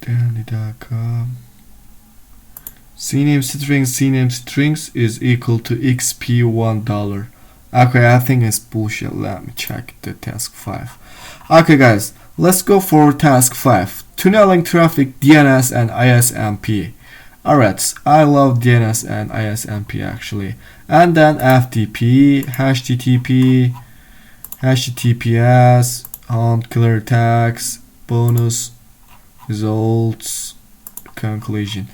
Dandy.com. CNAME strings is equal to XP $1. Okay, I think it's bullshit. Let me check the task 5. Okay guys, let's go for task 5. Tunneling traffic DNS and ISMP. Alright, I love DNS and ISMP actually. And then FTP, HTTP, HTTPS, clear tags, bonus, results, conclusion.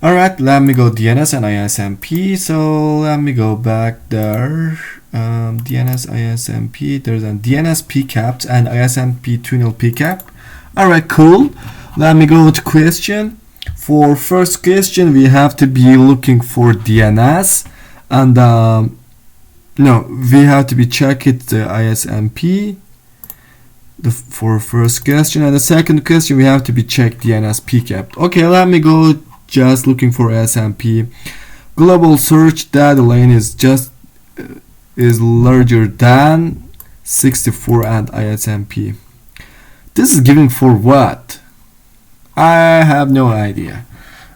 Alright, let me go DNS and ISMP. So let me go back there. DNS ISMP. There's a DNS PCAP and ISMP tunnel PCAP. Alright, cool. Let me go to question. For first question, we have to be looking for DNS, and no, we have to be check it the ISMP for first question, and the second question we have to be check DNS PCAP. Okay, let me go just looking for ISMP. Global search data lane is just is larger than 64 and ISMP. This is giving for what? I have no idea.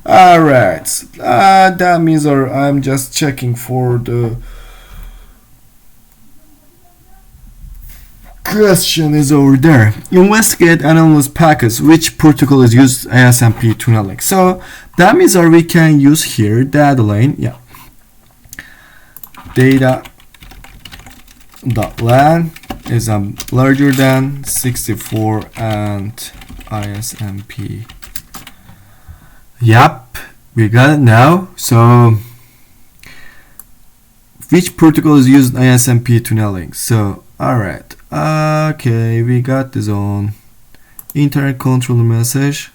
Alright, that means I'm just checking for the question is over there. Investigate anomalous packets. Which protocol is used ISMP tunneling? So that means we can use here data lane. Yeah. Data.lan is larger than 64 and ISMP. Yep, we got it now. So which protocol is used in ISMP tunneling? So alright. Okay, we got this on. Internet control message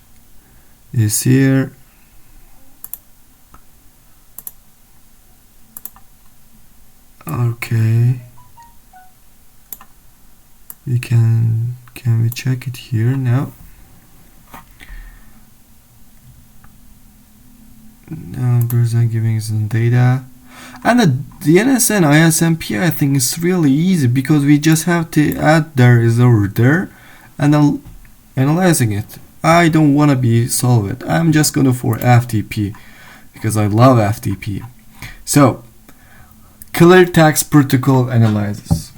is here. Okay, we can we check it here now? Numbers are giving some data. And the DNS and ISMP I think is really easy because we just have to add there is over there and then analyzing it. I don't want to be solve it. I'm just gonna for FTP because I love FTP. So clear text protocol analysis.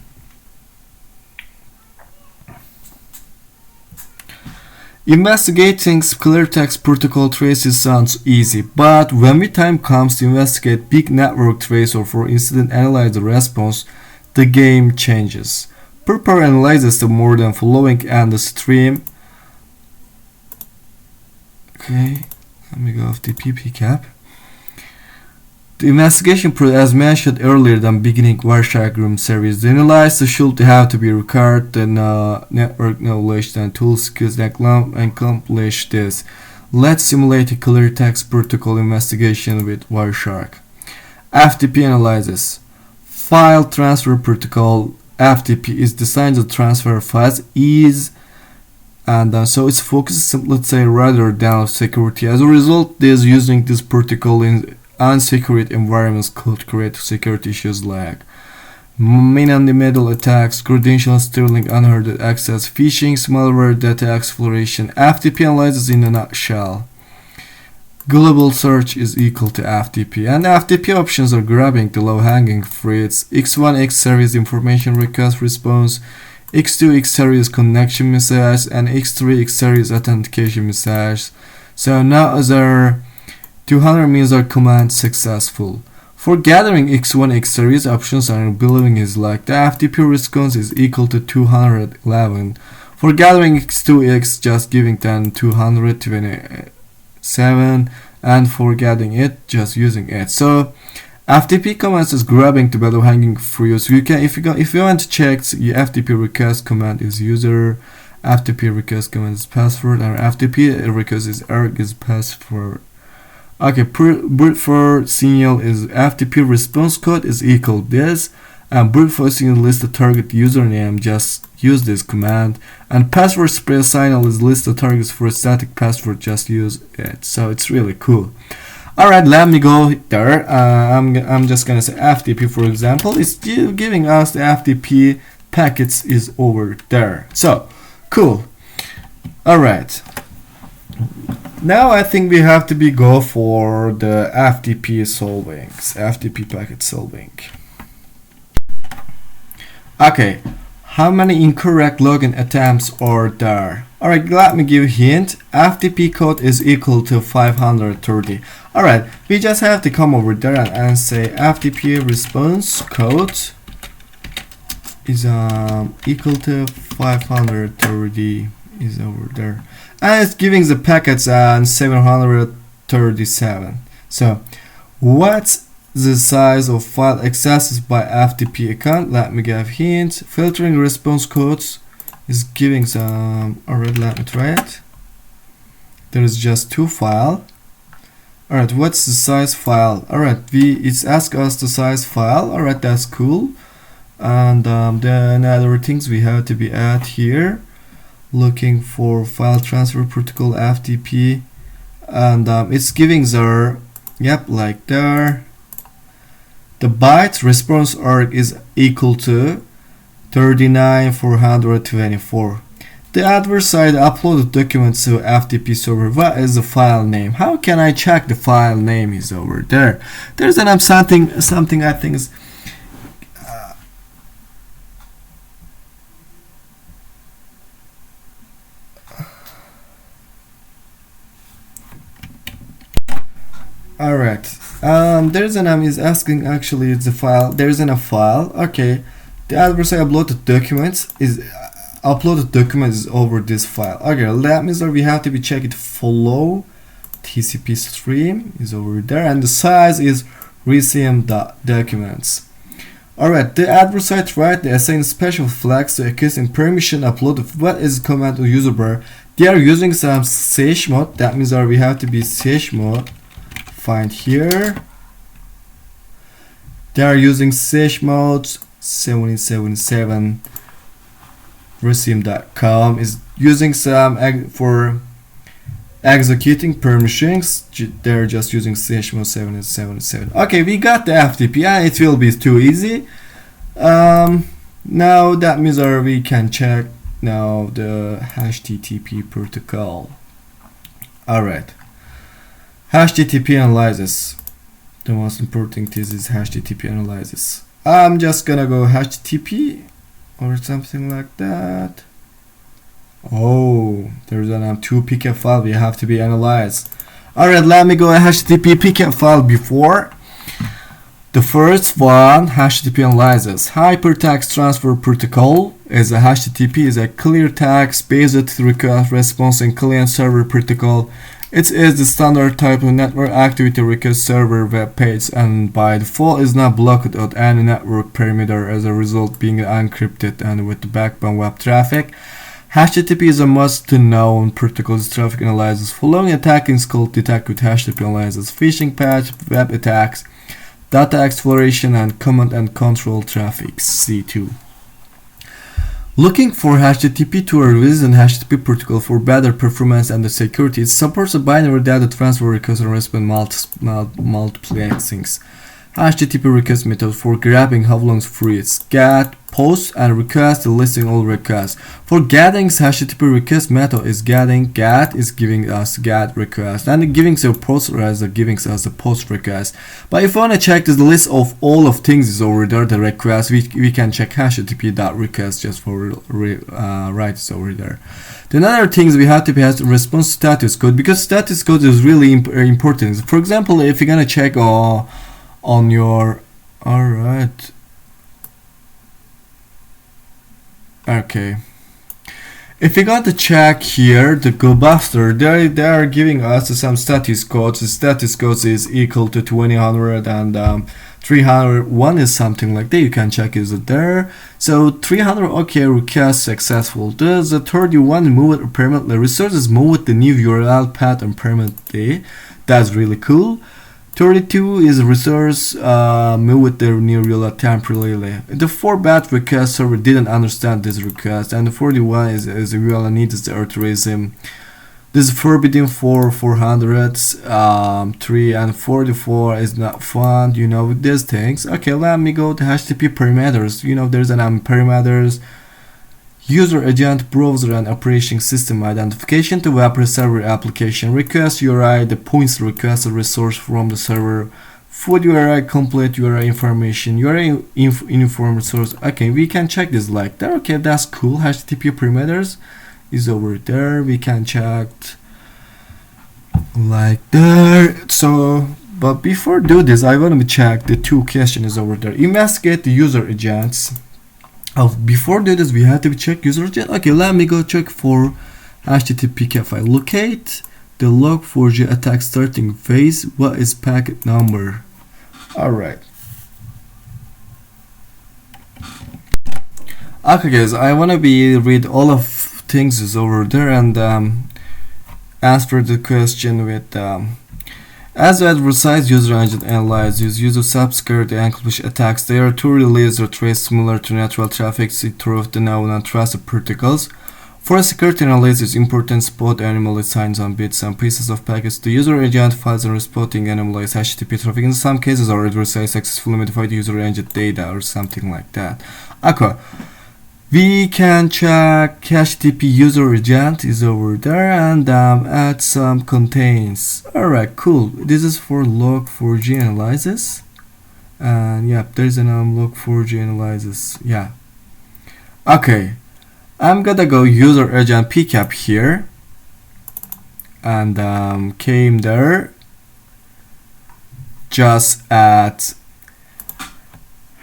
Investigating clear text protocol traces sounds easy, but when the time comes to investigate big network trace or for incident analyze the response, the game changes. Prepare analyzes the more than following and the stream. Okay, let me go off the PPCAP. The investigation as mentioned earlier than beginning Wireshark room service. The analysis should have to be required the network knowledge and tool skills that accomplish this. Let's simulate a clear text protocol investigation with Wireshark. FTP analysis. File transfer protocol FTP is designed to transfer files so it's focused, let's say, rather than security. As a result, using this protocol in unsecure environments could create security issues like man-in-the-middle attacks, credential stealing, unheard access, phishing, malware, data exploration. FTP analysis in a nutshell. Global search is equal to FTP, and FTP options are grabbing the low-hanging fruits. X1 X series information request response, X2 X series connection message, and X3 X series authentication message. So now other 200 means our command successful. For gathering X1 X series options and believing is like the FTP response is equal to 211. For gathering X2 X just giving then 227, and for gathering it just using it. So FTP commands is grabbing the below hanging fruits. You can if you want to check the FTP request command is user, FTP request command is password, and FTP request is erg is password. Okay, brute force signal is FTP response code is equal this, and brute force signal list the target username, just use this command, and password spread signal is list the targets for a static password, just use it. So it's really cool. Alright, let me go there. I'm just gonna say FTP for example. It's still giving us the FTP packets is over there. So cool. Alright. Now I think we have to go for the FTP FTP packet solving. Okay, how many incorrect login attempts are there? Alright, let me give a hint. FTP code is equal to 530. Alright, we just have to come over there and say FTP response code is equal to 530 is over there. And it's giving the packets 737. So what's the size of file accessed by FTP account? Let me give a hint. Filtering response codes is giving some. Alright, let me try it. There is just 2 files, Alright, what's the size file? Alright, it's asked us the size file. Alright, that's cool. And then other things we have to be at here, looking for file transfer protocol FTP, and it's giving the like there. The byte response arc is equal to 39,424. The other side uploaded documents to FTP server. What is the file name? How can I check the file name is over there? There's something I think is alright. There's is asking actually it's a file. There's a file. Okay. The adversary uploaded documents is over this file. Okay, that means that we have to be check it follow TCP stream is over there, and the size is receive documents. Alright, the adversary tried to assign special flags to accusing permission uploaded. What is command to user bar? They are using some chmod. That means that we have to be chmod. Find here. They are using chmod 777 resume.com is using some for executing permissions. They're just using chmod 777. Okay, we got the FTP. It will be too easy. Now that means we can check now the HTTP protocol. Alright, HTTP analysis. The most important is HTTP analysis. I'm just gonna go HTTP or something like that. Oh, there's two pkf file we have to be analyzed. Alright, let me go HTTP pkf file before. The first one, HTTP analysis. Hypertext Transfer Protocol is a HTTP is a clear text based request response and client server protocol. It is the standard type of network activity request server web page, and by default is not blocked at any network perimeter, as a result being encrypted and with the backbone web traffic. HTTP is a must-to-know protocol. Traffic analysis. Following attacking is called detect with HTTP analysis: phishing patch, web attacks, data exploration, and command and control traffic. C2. Looking for HTTP to a revision HTTP protocol for better performance and security. It supports a binary data transfer request and response multiplexings. HTTP request method for grabbing how long free. It's get, post, and request, listing all requests. For getting HTTP request method is getting, get is giving us get request, and giving us a post is giving us a post request. But if you want to check the list of all of things is over there, the request, we can check HTTP.request just for right is over there. The other things we have to be has response status code, because status code is really important. For example, if you're gonna check on your alright, okay, if you got to check here the GoBuster, they are giving us some status codes. The status code is equal to 2000 and 301 is something like that. You can check is it there. So 300, okay, request successful. Does the 31 move it permanently? Resources move with the new URL pattern permanently. That's really cool. 32 is resource move with the new URL temporarily. The 4 bat request server didn't understand this request, and the 41 is the URL needs the authorism. This is forbidden for 400, 3 and 44 is not found, with these things. Okay, let me go to HTTP parameters. There's an parameters, user agent, browser, and operating system identification to web server application. Request URI, the points request a resource from the server. Food URI, complete URI information, URI uniform source. Okay, we can check this like that. Okay, that's cool. HTTP parameters is over there. We can check like there. So, but before do this, I want to check the 2 questions over there. Investigate the user agents. Before do this, we have to check user agent. Okay, let me go check for HTTP file. Locate the log4j attack starting phase. What is packet number? Alright. Okay guys, I wanna read all of things is over there and answer the question with As the advertised user agent analyzes user subsecurity and encryption attacks, they are to release or trace similar to natural traffic through the known and trusted protocols. For a security analysis, it's important to spot anomaly signs on bits and pieces of packets. The user agent files and spotting anomalies HTTP traffic. In some cases, our adversary successfully modified user agent data or something like that. Okay. We can check HTTP user agent is over there and add some contains. Alright, cool. This is for log4j analysis. And yeah, there's an log4j analysis. Yeah. Okay. I'm gonna go user agent pcap here. And came there. Just add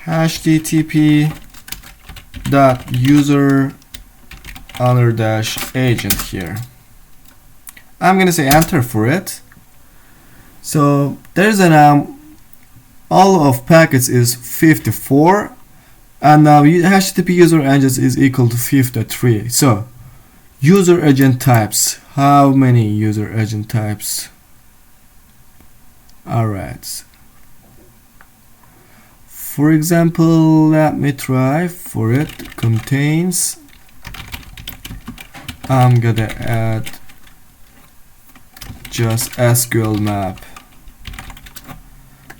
HTTP dot user _agent here. I'm gonna say enter for it. So there's an all of packets is 54 and now HTTP user agents is equal to 53. So user agent types, how many user agent types? Alright, for example, let me try for it. Contains. I'm gonna add just SQL map.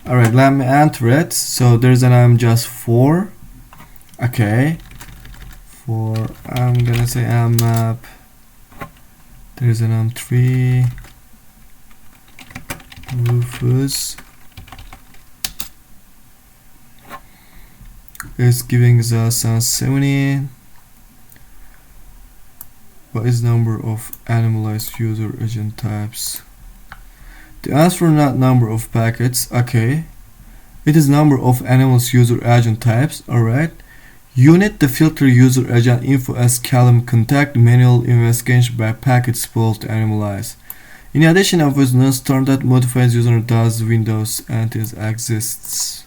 Alright, let me enter it. So there's an just 4. Okay. 4. I'm gonna say map. There's an 3. Rufus. It's giving us 70. What is number of anomalized user agent types? The answer not number of packets. Okay. It is number of anomalous user agent types. Alright. Unit the filter user agent info as column contact manual investigation by packet spool to anomalize. In addition, of course, non-storm that modifies user does Windows and it exists.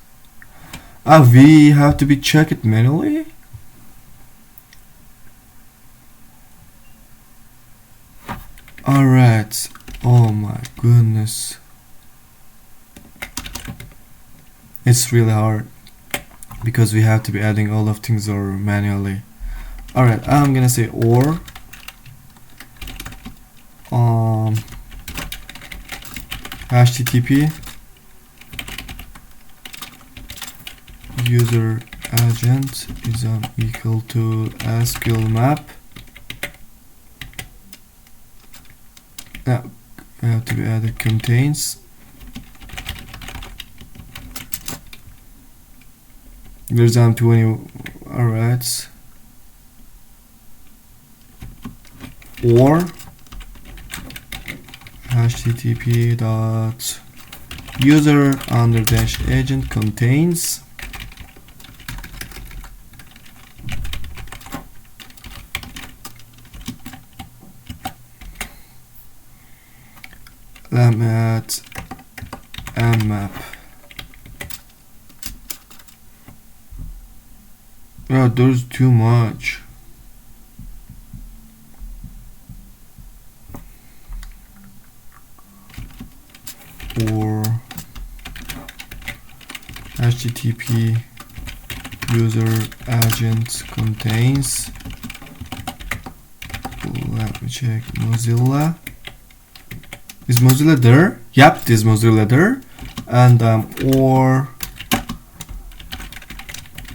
We have to be check it manually. Alright. Oh my goodness. It's really hard because we have to be adding all of things or manually. Alright, I'm gonna say or HTTP user agent is equal to SQL map. Now I have to be added contains. There's 20. Alright. Or HTTP dot user _agent contains let me add mmap. Oh, there's too much. Or HTTP user agent contains. Let me check Mozilla. Is Mozilla there? Yep, this Mozilla there. And or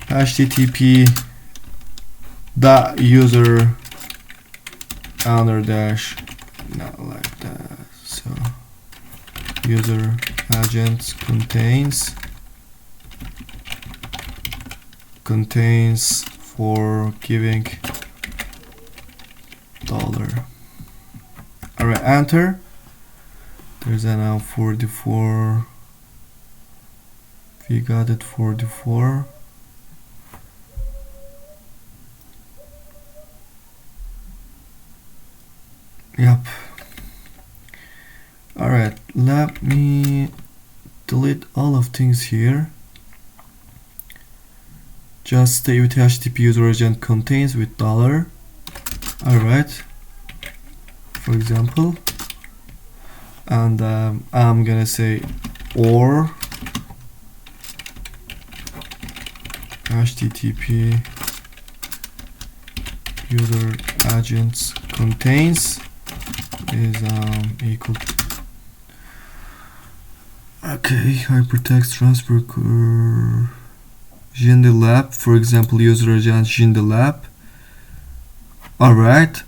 HTTP dot user _ not like that. So user agent contains for giving $. Alright, enter. There's now 44. We got it 44. Yep. Alright, let me delete all of things here. Just stay with HTTP user agent contains with $. Alright. For example. and I'm gonna say or HTTP user agents contains is equal to, okay, hypertext transfer lab, for example, user agent lab. All right.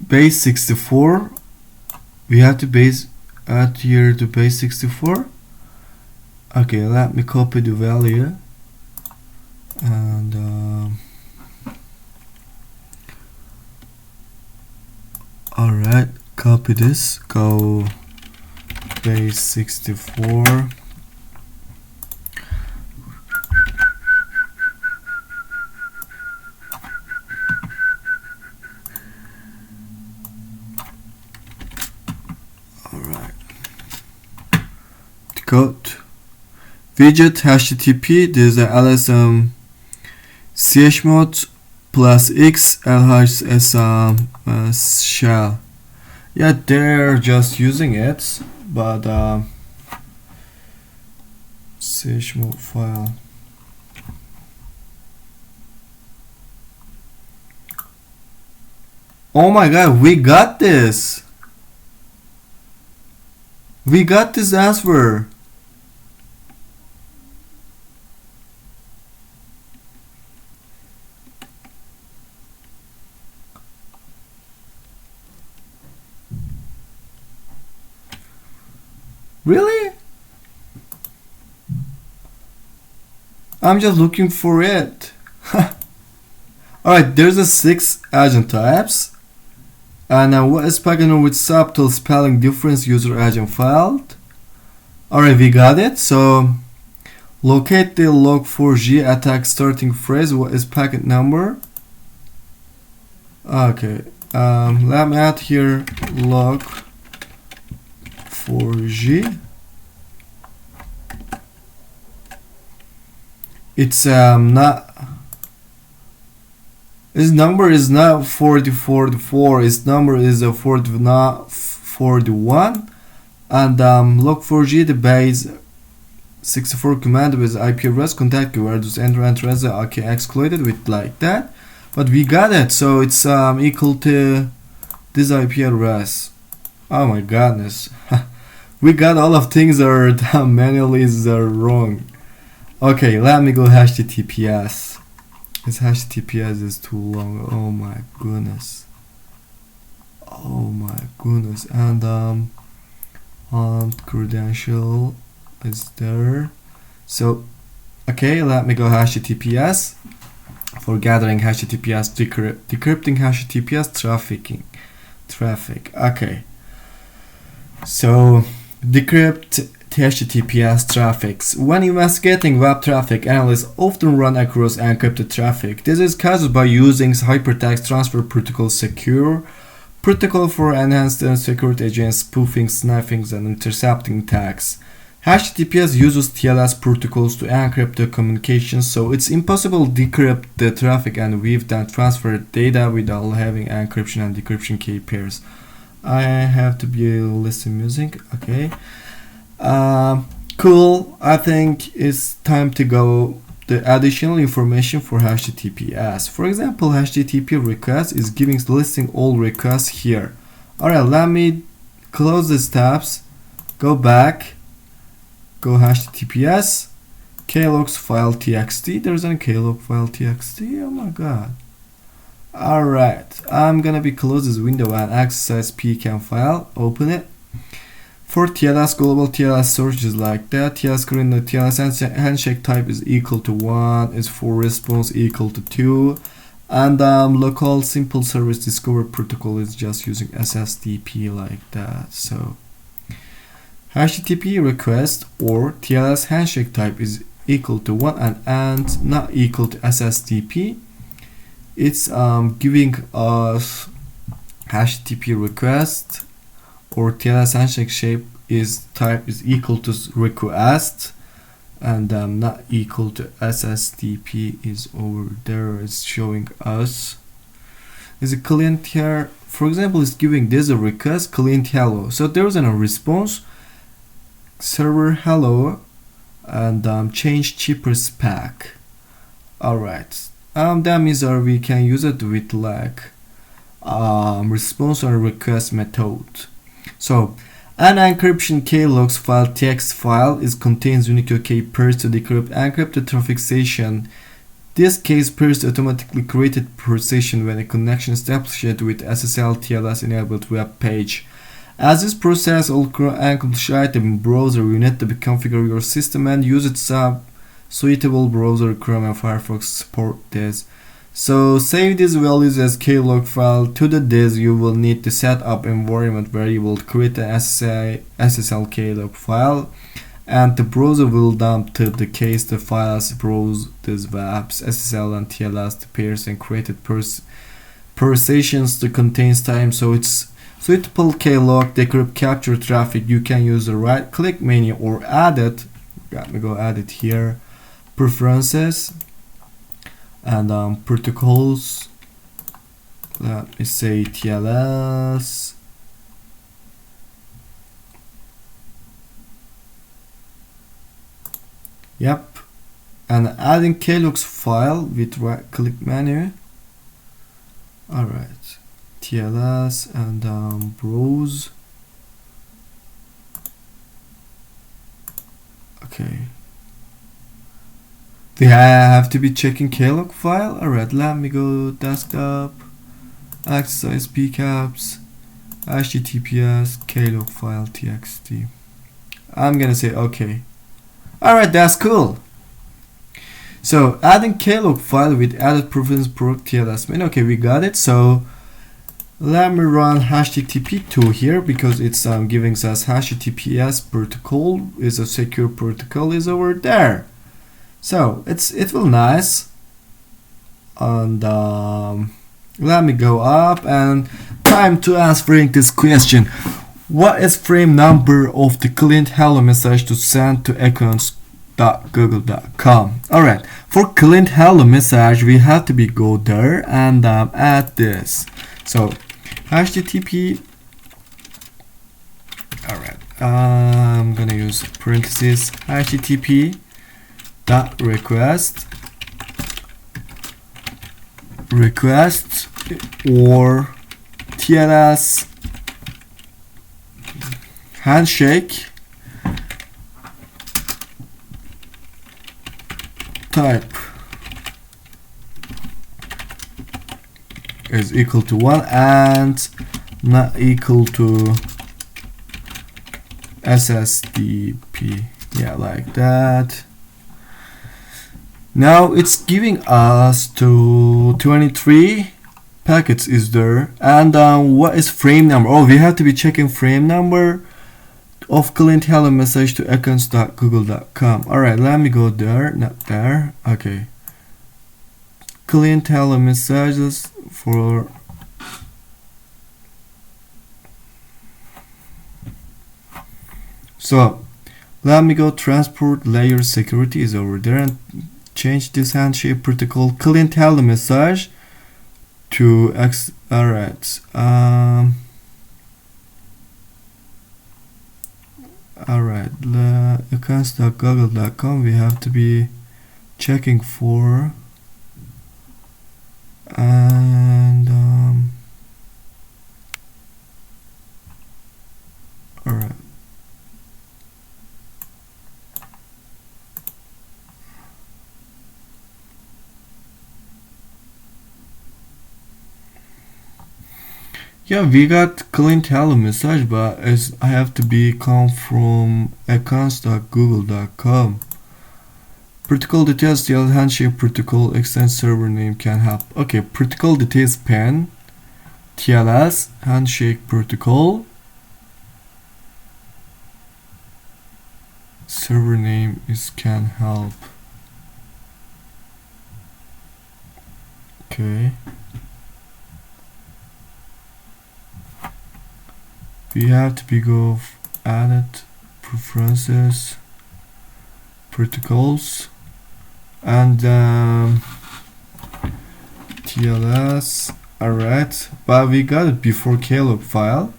Base 64. We have to base add here to base 64. Okay, let me copy the value and all right, copy this, go base 64. Code widget HTTP. There's a LSM chmod plus x LHS shell. Yeah, they're just using it, but chmod file. Oh my god, we got this. We got this answer. Really? I'm just looking for it. Alright, there's a 6 agent types. And what is pattern with subtle spelling difference user agent file? Alright, we got it. So locate the log4j attack starting phrase. What is packet number? Okay. Let me add here log4j. It's not. His number is not 4044. His number is 41. And log4j the base 64 command with IP address contact keywords enter as okay excluded with like that. But we got it, so it's equal to this IP address. Oh my goodness. We got all of things are done manually is wrong. Okay, let me go HTTPS. This HTTPS is too long. Oh my goodness. Oh my goodness. And credential is there. So okay, let me go HTTPS for gathering HTTPS, decrypting HTTPS, traffic. Okay. So decrypt HTTPS traffics. When investigating web traffic, analysts often run across encrypted traffic. This is caused by using hypertext transfer protocol secure protocol for enhanced security against spoofing, sniping, and intercepting attacks. HTTPS uses TLS protocols to encrypt the communications, so it's impossible to decrypt the traffic and weave then transfer data without having encryption and decryption key pairs. I have to be listening music. Okay. Cool. I think it's time to go the additional information for HTTPS. For example, HTTP request is giving listing all requests here. Alright, let me close these tabs, go back, go HTTPS, klogs file txt. There's a klog file txt. Oh my god. Alright, I'm gonna be close this window and access pcam file, open it. For TLS, global TLS search is like that. TLS current TLS handshake type is equal to 1, is for response equal to 2. And local simple service discovery protocol is just using SSDP like that. So HTTP request or TLS handshake type is equal to 1 and not equal to SSDP. It's giving us HTTP request or TLS handshake shape is type is equal to request, and not equal to SSTP is over there. It's showing us is a client here. For example, it's giving this a request client hello. So there's a response server hello, and change cheaper spec. Alright, that means we can use it with like response or request method. So an encryption keylogs file text file is contains Unicode key pairs to decrypt encrypted traffic session. This case pairs automatically created per session when a connection established with SSL TLS enabled web page. As this process all encrypted item in browser, you need to configure your system and use its suitable browser. Chrome and Firefox support this. So save these values as keylog file to the disk. You will need to set up environment variable to create an SSL keylog file, and the browser will dump to the case the files browse these webs SSL and TLS the pairs and created per sessions to contains time. So it's suitable keylog decrypt capture traffic. You can use the right click menu or add it. Let me go add it here. Preferences and protocols. Let me say TLS. Yep, and adding keylogs file with right click menu. Alright, TLS and browse. Okay, they have to be checking keylog file. Alright, let me go desktop, access pcaps, https keylog file txt. I'm gonna say okay. Alright, that's cool. So adding keylog file with added preference pro TLS main. Okay, we got it. So let me run http2 here because it's giving us https protocol is a secure protocol is over there. So it will nice. And let me go up and time to answering this question. What is frame number of the client hello message to send to accounts.google.com? Alright, for client hello message we have to go there and add this. So http. Alright, I'm gonna use parentheses http dot request or TLS handshake type is equal to 1 and not equal to SSDP. Yeah, like that. Now it's giving us to 23 packets is there, and what is frame number? Oh, we have to be checking frame number of client hello message to accounts.google.com. Alright, let me go there, not there. Okay, client hello messages for so let me go transport layer security is over there and change this handshake protocol client hello message to X. Alright, alright, accounts.google.com we have to be checking for, and alright, yeah, we got client hello message, but as I have to be come from accounts.google.com. Protocol details, the handshake protocol extend server name can help. Okay, protocol details pen TLS handshake protocol server name is can help. Okay, we have to go edit preferences protocols and TLS. Alright, but we got it before klog file.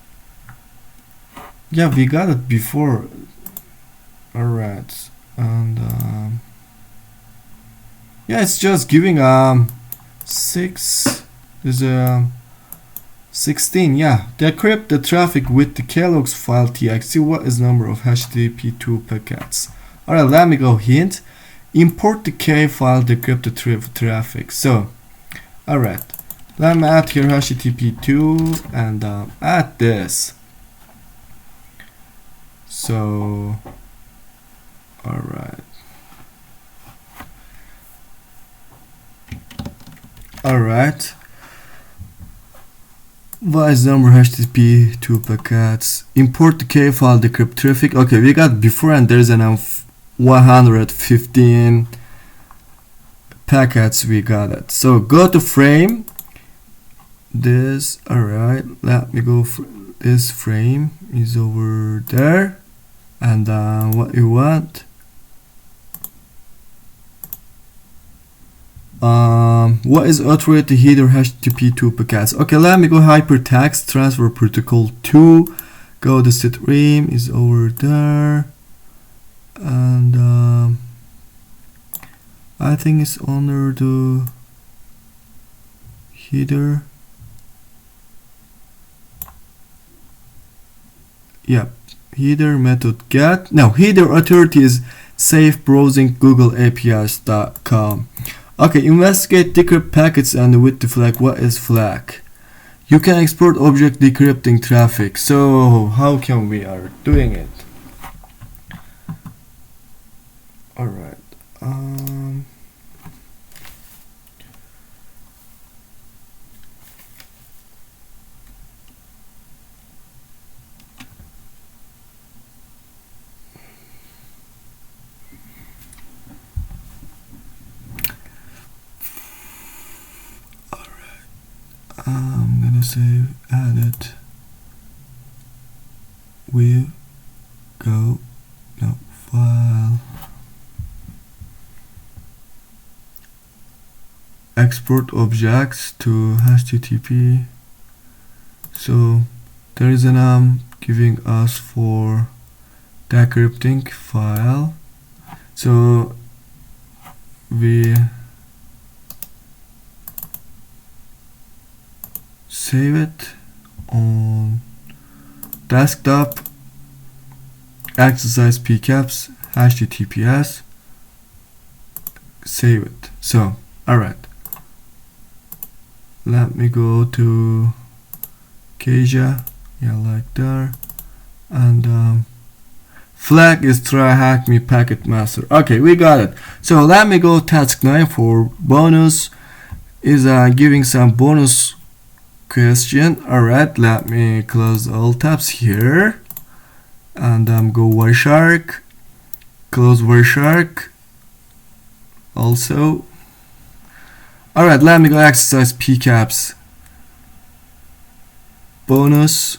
Yeah, we got it before. Alright, and yeah, it's just giving 6 is 16. Yeah, decrypt the traffic with the klogs file txt. What is number of HTTP2 packets? Alright, let me go hint. Import the k file, decrypt the traffic. So, alright, let me add here HTTP2 and add this. So, alright. Alright. What is number HTTP2 packets? Import the k file, decrypt traffic. Okay, we got before and there's an 115 packets we got it. So go to frame this. Alright, let me go for this frame is over there, and what you want, what is authority header HTTP2 packets? Okay, let me go hypertext transfer protocol 2, go the stream is over there, and I think it's under the header. Yep, header method get. Now header authority is safe browsing Google APIs.com. Okay, investigate decrypt packets and with the flag. What is flag? You can export object decrypting traffic. So how can we are doing it? Alright. I'm gonna say edit with go no file export objects to HTTP. So there is an giving us for decrypting file. So we save it on desktop, exercise pcaps, https, save it. So alright, let me go to Kaja, yeah, like there, and flag is TryHackMe packet master. Okay, we got it. So let me go task 9 for bonus is giving some bonus question. Alright, let me close all tabs here and go Wireshark, close Wireshark also. Alright, let me go exercise pcaps bonus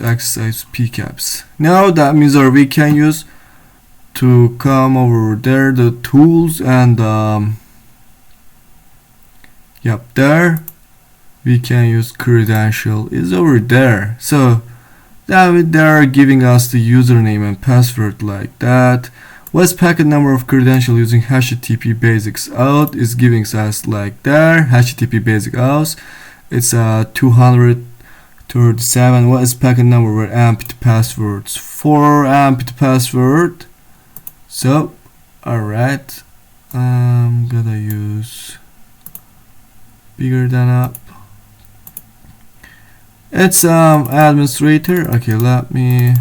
exercise pcaps. Now that means we can use to come over there the tools and yep, there we can use credential is over there. So that they're giving us the username and password like that. What's packet number of credential using HTTP basics out is giving us like there. HTTP basic out, it's 237. What is packet number with empty passwords? 4 empty password. So alright, I'm gonna use bigger than up. It's administrator. Okay, let me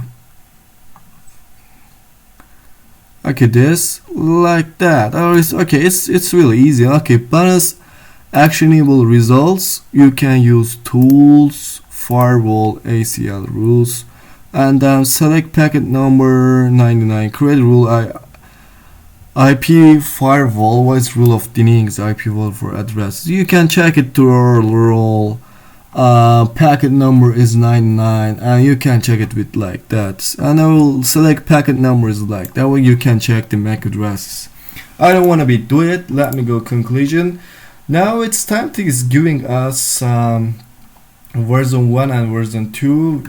this like that. Oh, it's really easy. Okay, bonus actionable results. You can use tools, firewall, ACL rules, and select packet number 99. Create rule IP firewall. What's rule of denying IP firewall for address? You can check it to our rule packet number is 99, and you can check it with like that, and I will select packet numbers like that way you can check the MAC addresses. I don't want to be do it. Let me go conclusion. Now it's time to is giving us version 1 and version 2.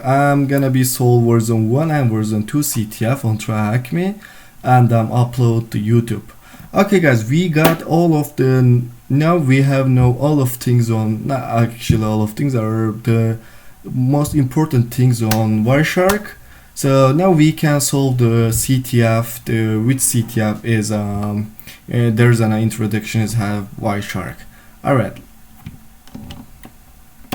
I'm gonna be solve version 1 and version 2 CTF on TryHackMe and upload to YouTube. Okay guys, we got all of the, now we have all of things on, not actually all of things are the most important things on Wireshark. So now we can solve the CTF, which CTF is there's an introduction is have Wireshark. Alright,